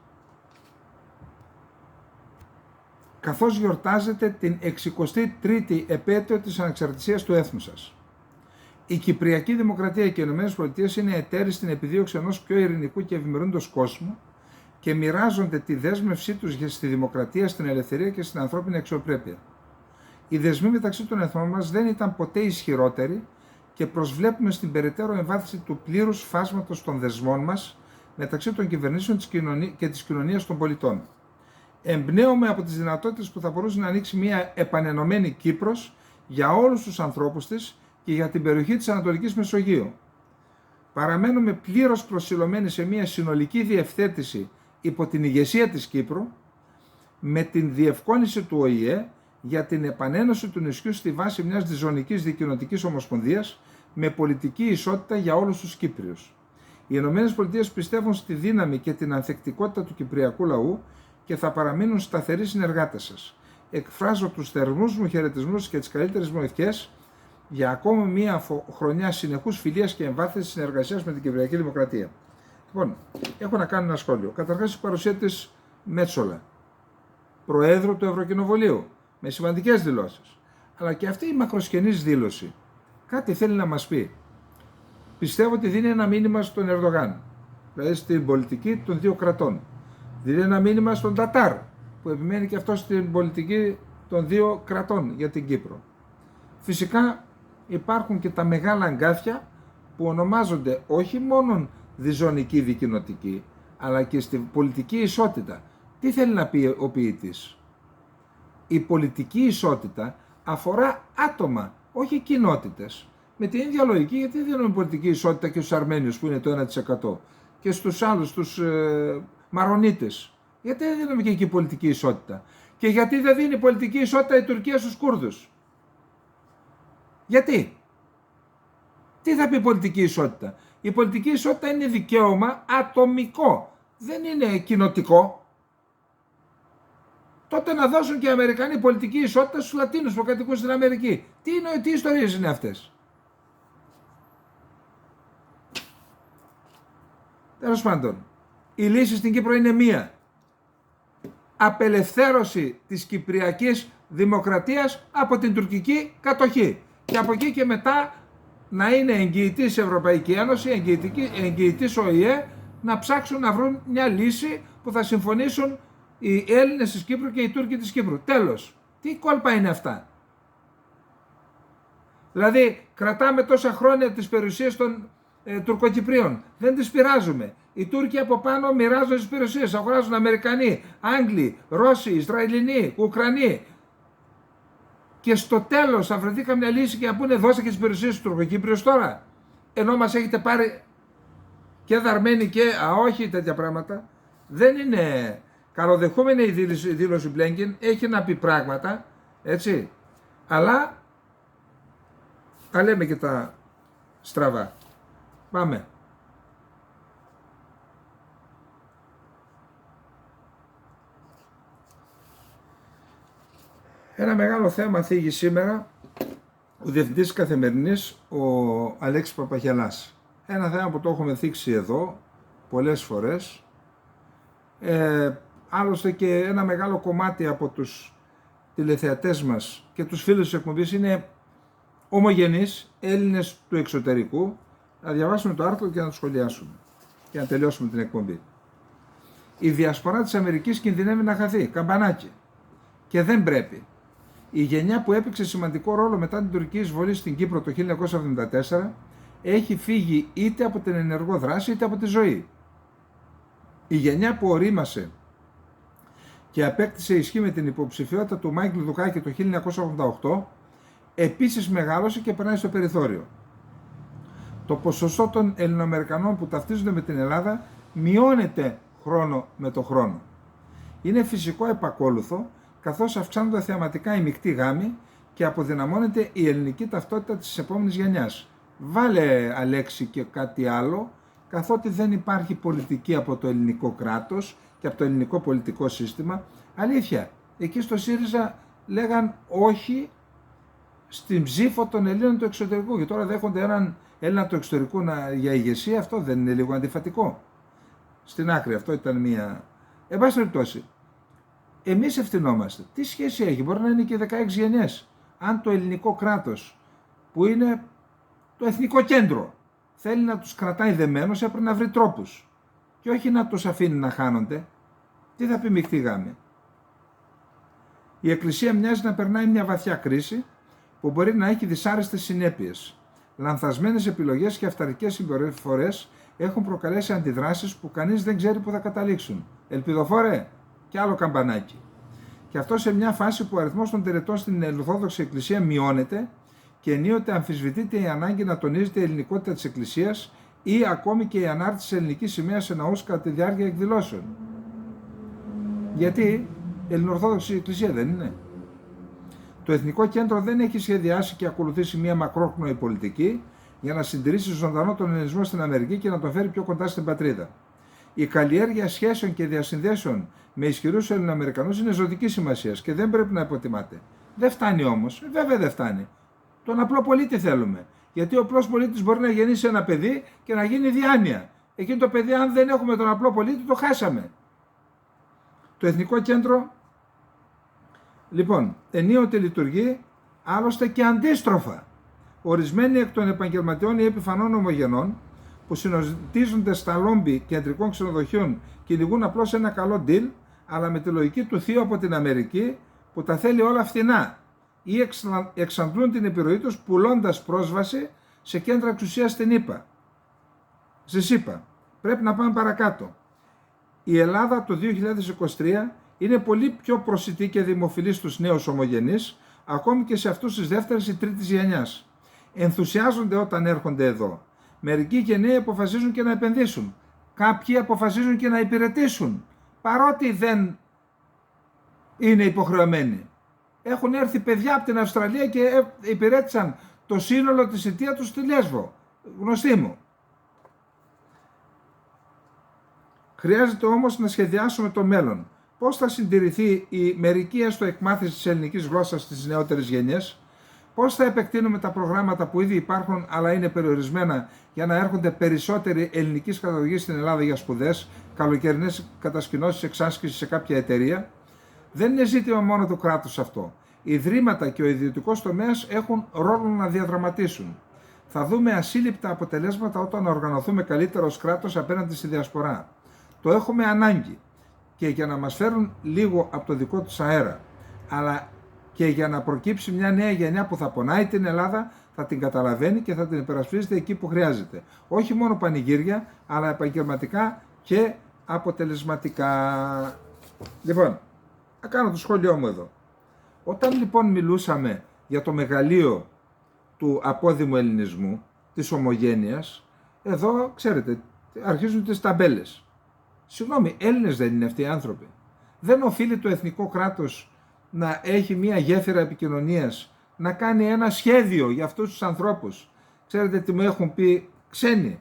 S1: καθώς γιορτάζεται την 63η επέτειο της ανεξαρτησίας του έθνους σας. Η Κυπριακή Δημοκρατία και οι ΗΠΑ είναι εταίροι στην επιδίωξη ενός πιο ειρηνικού και ευημερούντος κόσμου και μοιράζονται τη δέσμευσή τους στη δημοκρατία, στην ελευθερία και στην ανθρώπινη αξιοπρέπεια. Οι δεσμοί μεταξύ των εθνών μας δεν ήταν ποτέ ισχυρότεροι και προσβλέπουμε στην περαιτέρω εμβάθυνση του πλήρους φάσματος των δεσμών μας μεταξύ των κυβερνήσεων και της κοινωνίας των πολιτών. Εμπνέομαι από τις δυνατότητες που θα μπορούσε να ανοίξει μια επανενωμένη Κύπρος για όλους τους ανθρώπους της και για την περιοχή της Ανατολικής Μεσογείου. Παραμένουμε πλήρως προσιλωμένοι σε μια συνολική διευθέτηση υπό την ηγεσία της Κύπρου, με την διευκόλυνση του ΟΗΕ για την επανένωση του νησιού στη βάση μιας διζωνικής δικοινοτικής ομοσπονδίας με πολιτική ισότητα για όλους τους Κύπριους. Οι ΗΠΑ πιστεύουν στη δύναμη και την ανθεκτικότητα του κυπριακού λαού και θα παραμείνουν σταθεροί συνεργάτες σας. Εκφράζω τους θερμούς μου χαιρετισμούς και τις καλύτερες μου ευχές για ακόμη μία χρονιά συνεχούς φιλίας και εμβάθυνσης συνεργασίας με την Κυπριακή Δημοκρατία. Λοιπόν, έχω να κάνω ένα σχόλιο. Καταρχάς, η παρουσία της Μέτσολα, Προέδρου του Ευρωκοινοβουλίου, με σημαντικές δηλώσεις. Αλλά και αυτή η μακροσκενής δήλωση κάτι θέλει να μας πει. Πιστεύω ότι δίνει ένα μήνυμα στον Ερντογάν, δηλαδή στην πολιτική των δύο κρατών. Δίνει ένα μήνυμα στον Τατάρ, που επιμένει και αυτό στην πολιτική των δύο κρατών για την Κύπρο. Φυσικά υπάρχουν και τα μεγάλα αγκάθια που ονομάζονται όχι μόνο διζωνική δικοινοτική, αλλά και στην πολιτική ισότητα. Τι θέλει να πει ο ποιητής? Η πολιτική ισότητα αφορά άτομα, όχι κοινότητες. Με την ίδια λογική, γιατί δεν δίνουμε πολιτική ισότητα και στους Αρμένιους που είναι το 1% και στους άλλους, τους Μαρονίτες? Γιατί δεν δίνουμε και εκεί πολιτική ισότητα? Και γιατί δεν δίνει πολιτική ισότητα η Τουρκία στους Κούρδους? Γιατί? Τι θα πει πολιτική ισότητα? Η πολιτική ισότητα είναι δικαίωμα ατομικό, δεν είναι κοινοτικό. Τότε να δώσουν και οι Αμερικανοί πολιτική ισότητα στους Λατίνους που κατοικούν στην Αμερική. Τι ιστορίες είναι αυτές? Τέλος πάντων, η λύση στην Κύπρο είναι μία. Απελευθέρωση της Κυπριακής Δημοκρατίας από την τουρκική κατοχή. Και από εκεί και μετά να είναι εγγυητής Ευρωπαϊκή Ένωση, εγγυητής ΟΗΕ, να ψάξουν να βρουν μια λύση που θα συμφωνήσουν οι Έλληνες της Κύπρου και οι Τούρκοι της Κύπρου. Τέλος. Τι κόλπα είναι αυτά? Δηλαδή κρατάμε τόσα χρόνια τις περιουσίες των Τουρκοκυπρίων. Δεν τις πειράζουμε. Οι Τούρκοι από πάνω μοιράζουν τις περιουσίες. Αγοράζουν Αμερικανοί, Άγγλοι, Ρώσοι, Ισραηλινοί, Ουκρανοί. Και στο τέλος θα βρεθεί καμιά λύση και να πούνε δώστε και τις περιουσίες του Τουρκοκύπριους τώρα. Ενώ μας έχετε πάρει και δαρμένη και όχι τέτοια πράγματα. Δεν είναι καλοδεχόμενη η δήλωση Μπλίνκεν, έχει να πει πράγματα, έτσι. Αλλά τα λέμε και τα στραβά. Πάμε. Ένα μεγάλο θέμα θίγει σήμερα ο Διευθυντής Καθημερινής, ο Αλέξης Παπαχιαλάς. Ένα θέμα που το έχουμε θίξει εδώ πολλές φορές. Άλλωστε και ένα μεγάλο κομμάτι από τους τηλεθεατές μας και τους φίλους της εκπομπής είναι ομογενείς Έλληνες του εξωτερικού. Να διαβάσουμε το άρθρο και να το σχολιάσουμε και να τελειώσουμε την εκπομπή. Η διασπορά της Αμερικής κινδυνεύει να χαθεί, καμπανάκι. Και δεν πρέπει. Η γενιά που έπαιξε σημαντικό ρόλο μετά την τουρκική εισβολή στην Κύπρο το 1974 έχει φύγει είτε από την ενεργό δράση είτε από τη ζωή. Η γενιά που ορίμασε και απέκτησε ισχύ με την υποψηφιότητα του Μάικλ Δουκάκη το 1988 επίσης μεγάλωσε και περνάει στο περιθώριο. Το ποσοστό των Ελληνοαμερικανών που ταυτίζονται με την Ελλάδα μειώνεται χρόνο με το χρόνο. Είναι φυσικό επακόλουθο, καθώς αυξάνονται θεαματικά οι μεικτοί γάμοι και αποδυναμώνεται η ελληνική ταυτότητα της επόμενης γενιάς. Βάλε, Αλέξη, και κάτι άλλο, καθότι δεν υπάρχει πολιτική από το ελληνικό κράτος και από το ελληνικό πολιτικό σύστημα. Αλήθεια, εκεί στο ΣΥΡΙΖΑ λέγαν όχι στην ψήφο των Ελλήνων του εξωτερικού και τώρα δέχονται έναν Έλληνα του εξωτερικού για ηγεσία. Αυτό δεν είναι λίγο αντιφατικό? Στην άκρη, αυτό ήταν μία. Εν πάση περιπτώσει, εμείς ευθυνόμαστε. Τι σχέση έχει? Μπορεί να είναι και 16 γενιές. Αν το ελληνικό κράτος, που είναι το εθνικό κέντρο, θέλει να τους κρατάει δεμένους, έπρεπε να βρει τρόπους και όχι να τους αφήνει να χάνονται. Τι θα πει μεικτή γάμη? Η Εκκλησία μοιάζει να περνάει μια βαθιά κρίση που μπορεί να έχει δυσάρεστες συνέπειες. Λανθασμένες επιλογές και αυταρχικές συμπεριφορές έχουν προκαλέσει αντιδράσεις που κανείς δεν ξέρει που θα καταλήξουν. Ελπιδοφόρε, και άλλο καμπανάκι. Και αυτό σε μια φάση που ο αριθμός των τελετών στην Ορθόδοξη Εκκλησία μειώνεται και ενίοτε αμφισβητείται η ανάγκη να τονίζεται η ελληνικότητα της Εκκλησίας ή ακόμη και η ανάρτηση της ελληνικής σημαίας σε ναούς κατά τη διάρκεια εκδηλώσεων. Γιατί Ελληνοορθόδοξη Εκκλησία δεν είναι? Το Εθνικό Κέντρο δεν έχει σχεδιάσει και ακολουθήσει μια μακρόπνοη πολιτική για να συντηρήσει ζωντανό τον ελληνισμό στην Αμερική και να τον φέρει πιο κοντά στην πατρίδα. Η καλλιέργεια σχέσεων και διασυνδέσεων με ισχυρούς Ελληνοαμερικανούς είναι ζωτική σημασία και δεν πρέπει να υποτιμάται. Δεν φτάνει όμως, βέβαια δεν φτάνει. Τον απλό πολίτη θέλουμε. Γιατί ο απλός πολίτης μπορεί να γεννήσει ένα παιδί και να γίνει διάνοια. Εκείνο το παιδί, αν δεν έχουμε τον απλό πολίτη, το χάσαμε. Το Εθνικό Κέντρο, λοιπόν, ενίοτε λειτουργεί άλλωστε και αντίστροφα. Ορισμένοι εκ των επαγγελματιών ή επιφανών ομογενών που συνοστίζονται στα λόμπι κεντρικών ξενοδοχείων κυνηγούν απλώς ένα καλό deal, αλλά με τη λογική του θείου από την Αμερική που τα θέλει όλα φθηνά, ή εξαντλούν την επιρροή τους πουλώντας πρόσβαση σε κέντρα εξουσίας στην ΗΠΑ. Στις ΗΠΑ. Πρέπει να πάμε παρακάτω. Η Ελλάδα το 2023 είναι πολύ πιο προσιτή και δημοφιλή στους νέους ομογενείς, ακόμη και σε αυτούς της δεύτερης ή τρίτης γενιάς. Ενθουσιάζονται όταν έρχονται εδώ. Μερικοί γενναίοι αποφασίζουν και να επενδύσουν. Κάποιοι αποφασίζουν και να υπηρετήσουν, παρότι δεν είναι υποχρεωμένοι. Έχουν έρθει παιδιά από την Αυστραλία και υπηρέτησαν το σύνολο της θητείας τους στη Λέσβο. Γνωστή μου. Χρειάζεται όμως να σχεδιάσουμε το μέλλον. Πώς θα συντηρηθεί η μερική έστω εκμάθηση της ελληνικής γλώσσας στις νεότερες γενιές, πώς θα επεκτείνουμε τα προγράμματα που ήδη υπάρχουν αλλά είναι περιορισμένα για να έρχονται περισσότεροι ελληνικής καταγωγής στην Ελλάδα για σπουδές, καλοκαιρινές κατασκηνώσεις εξάσκησης σε κάποια εταιρεία. Δεν είναι ζήτημα μόνο του κράτους αυτό. Οι ιδρύματα και ο ιδιωτικός τομέας έχουν ρόλο να διαδραματίσουν. Θα δούμε ασύλληπτα αποτελέσματα όταν οργανωθούμε καλύτερα ως κράτος απέναντι στη διασπορά. Το έχουμε ανάγκη και για να μας φέρουν λίγο από το δικό τους αέρα, αλλά και για να προκύψει μια νέα γενιά που θα πονάει την Ελλάδα, θα την καταλαβαίνει και θα την υπερασπίζεται εκεί που χρειάζεται. Όχι μόνο πανηγύρια, αλλά επαγγελματικά και αποτελεσματικά. Λοιπόν, θα κάνω το σχόλιο μου εδώ. Όταν λοιπόν μιλούσαμε για το μεγαλείο του απόδημου ελληνισμού, της ομογένειας, εδώ, ξέρετε, αρχίζουν τις ταμπέλες. Συγγνώμη, Έλληνες δεν είναι αυτοί οι άνθρωποι? Δεν οφείλει το εθνικό κράτος να έχει μια γέφυρα επικοινωνίας, να κάνει ένα σχέδιο για αυτούς τους ανθρώπους? Ξέρετε τι μου έχουν πει ξένοι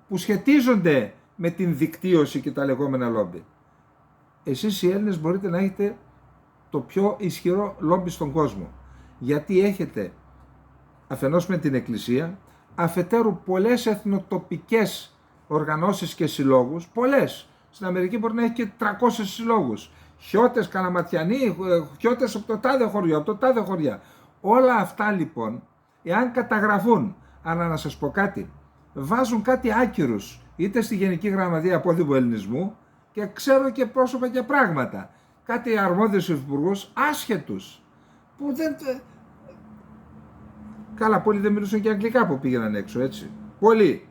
S1: που σχετίζονται με την δικτύωση και τα λεγόμενα λόμπι? Εσείς οι Έλληνες μπορείτε να έχετε το πιο ισχυρό λόμπι στον κόσμο, γιατί έχετε αφενός με την Εκκλησία, αφετέρου πολλές εθνοτοπικές οργανώσεις και συλλόγους, πολλές. Στην Αμερική μπορεί να έχει και 300 συλλόγους. Χιώτες, Καλαματιανοί, χιώτες από το τάδε χωριό, από το τάδε χωριά. Όλα αυτά λοιπόν, εάν καταγραφούν, αλλά να σας πω κάτι, βάζουν κάτι άκυρους, είτε στη Γενική Γραμματεία Απόδημου Ελληνισμού, και ξέρω και πρόσωπα και πράγματα, κάτι αρμόδιους υπουργούς άσχετους, που δεν... Καλά, πολλοί δεν μιλούσαν και αγγλικά που πήγαιναν έξω, έτσι. Πολλοί.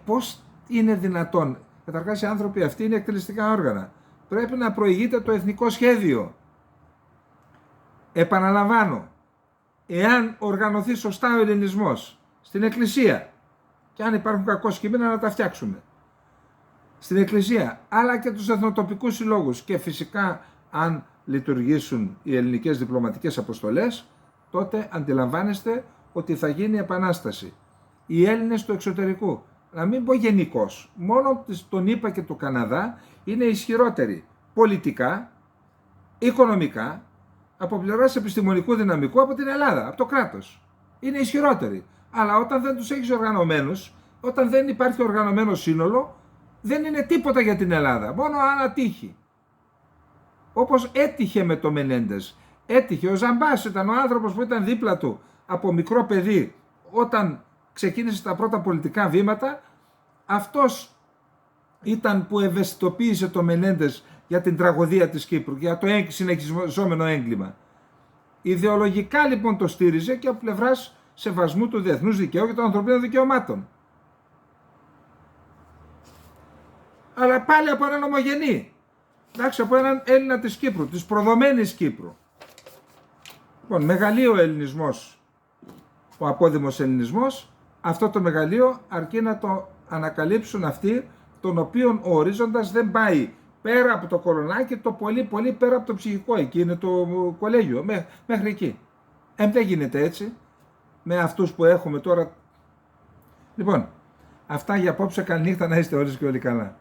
S1: Πώς είναι δυνατόν? Καταρχάς οι άνθρωποι αυτοί είναι εκτελεστικά όργανα. Πρέπει να προηγείται το εθνικό σχέδιο. Επαναλαμβάνω, εάν οργανωθεί σωστά ο ελληνισμός στην Εκκλησία, και αν υπάρχουν κακώς κείμενα να τα φτιάξουμε, στην Εκκλησία, αλλά και τους εθνοτοπικούς συλλόγους, και φυσικά αν λειτουργήσουν οι ελληνικές διπλωματικές αποστολές, τότε αντιλαμβάνεστε ότι θα γίνει επανάσταση. Οι Έλληνες του εξωτερικού, να μην πω γενικώς, μόνο τον ΗΠΑ και του Καναδά είναι ισχυρότεροι πολιτικά, οικονομικά, από πλευράς επιστημονικού δυναμικού από την Ελλάδα, από το κράτος. Είναι ισχυρότεροι. Αλλά όταν δεν τους έχεις οργανωμένους, όταν δεν υπάρχει οργανωμένο σύνολο, δεν είναι τίποτα για την Ελλάδα, μόνο αν ατύχει. Όπως έτυχε με το Μενέντες. Έτυχε, ο Ζαμπάς ήταν ο άνθρωπος που ήταν δίπλα του από μικρό παιδί όταν ξεκίνησε τα πρώτα πολιτικά βήματα. Αυτός ήταν που ευαισθητοποίησε το Μενέντες για την τραγωδία της Κύπρου, για το συνεχιζόμενο έγκλημα. Ιδεολογικά λοιπόν το στήριζε και από πλευράς σεβασμού του διεθνούς δικαίου και των ανθρωπίνων δικαιωμάτων. Αλλά πάλι από έναν ομογενή. Εντάξει, από έναν Έλληνα της Κύπρου, της προδομένης Κύπρου. Λοιπόν, μεγαλείο ελληνισμός, ο απόδημος ελληνισμός, αυτό το μεγαλείο αρκεί να το ανακαλύψουν αυτοί, τον οποίον ο ορίζοντας δεν πάει πέρα από το κολονάκι, το πολύ πολύ πέρα από το ψυχικό, εκεί είναι το κολέγιο, μέχρι εκεί. Δεν γίνεται έτσι, με αυτούς που έχουμε τώρα. Λοιπόν, αυτά για απόψε, καληνύχτα, να είστε όλοι και όλοι καλά.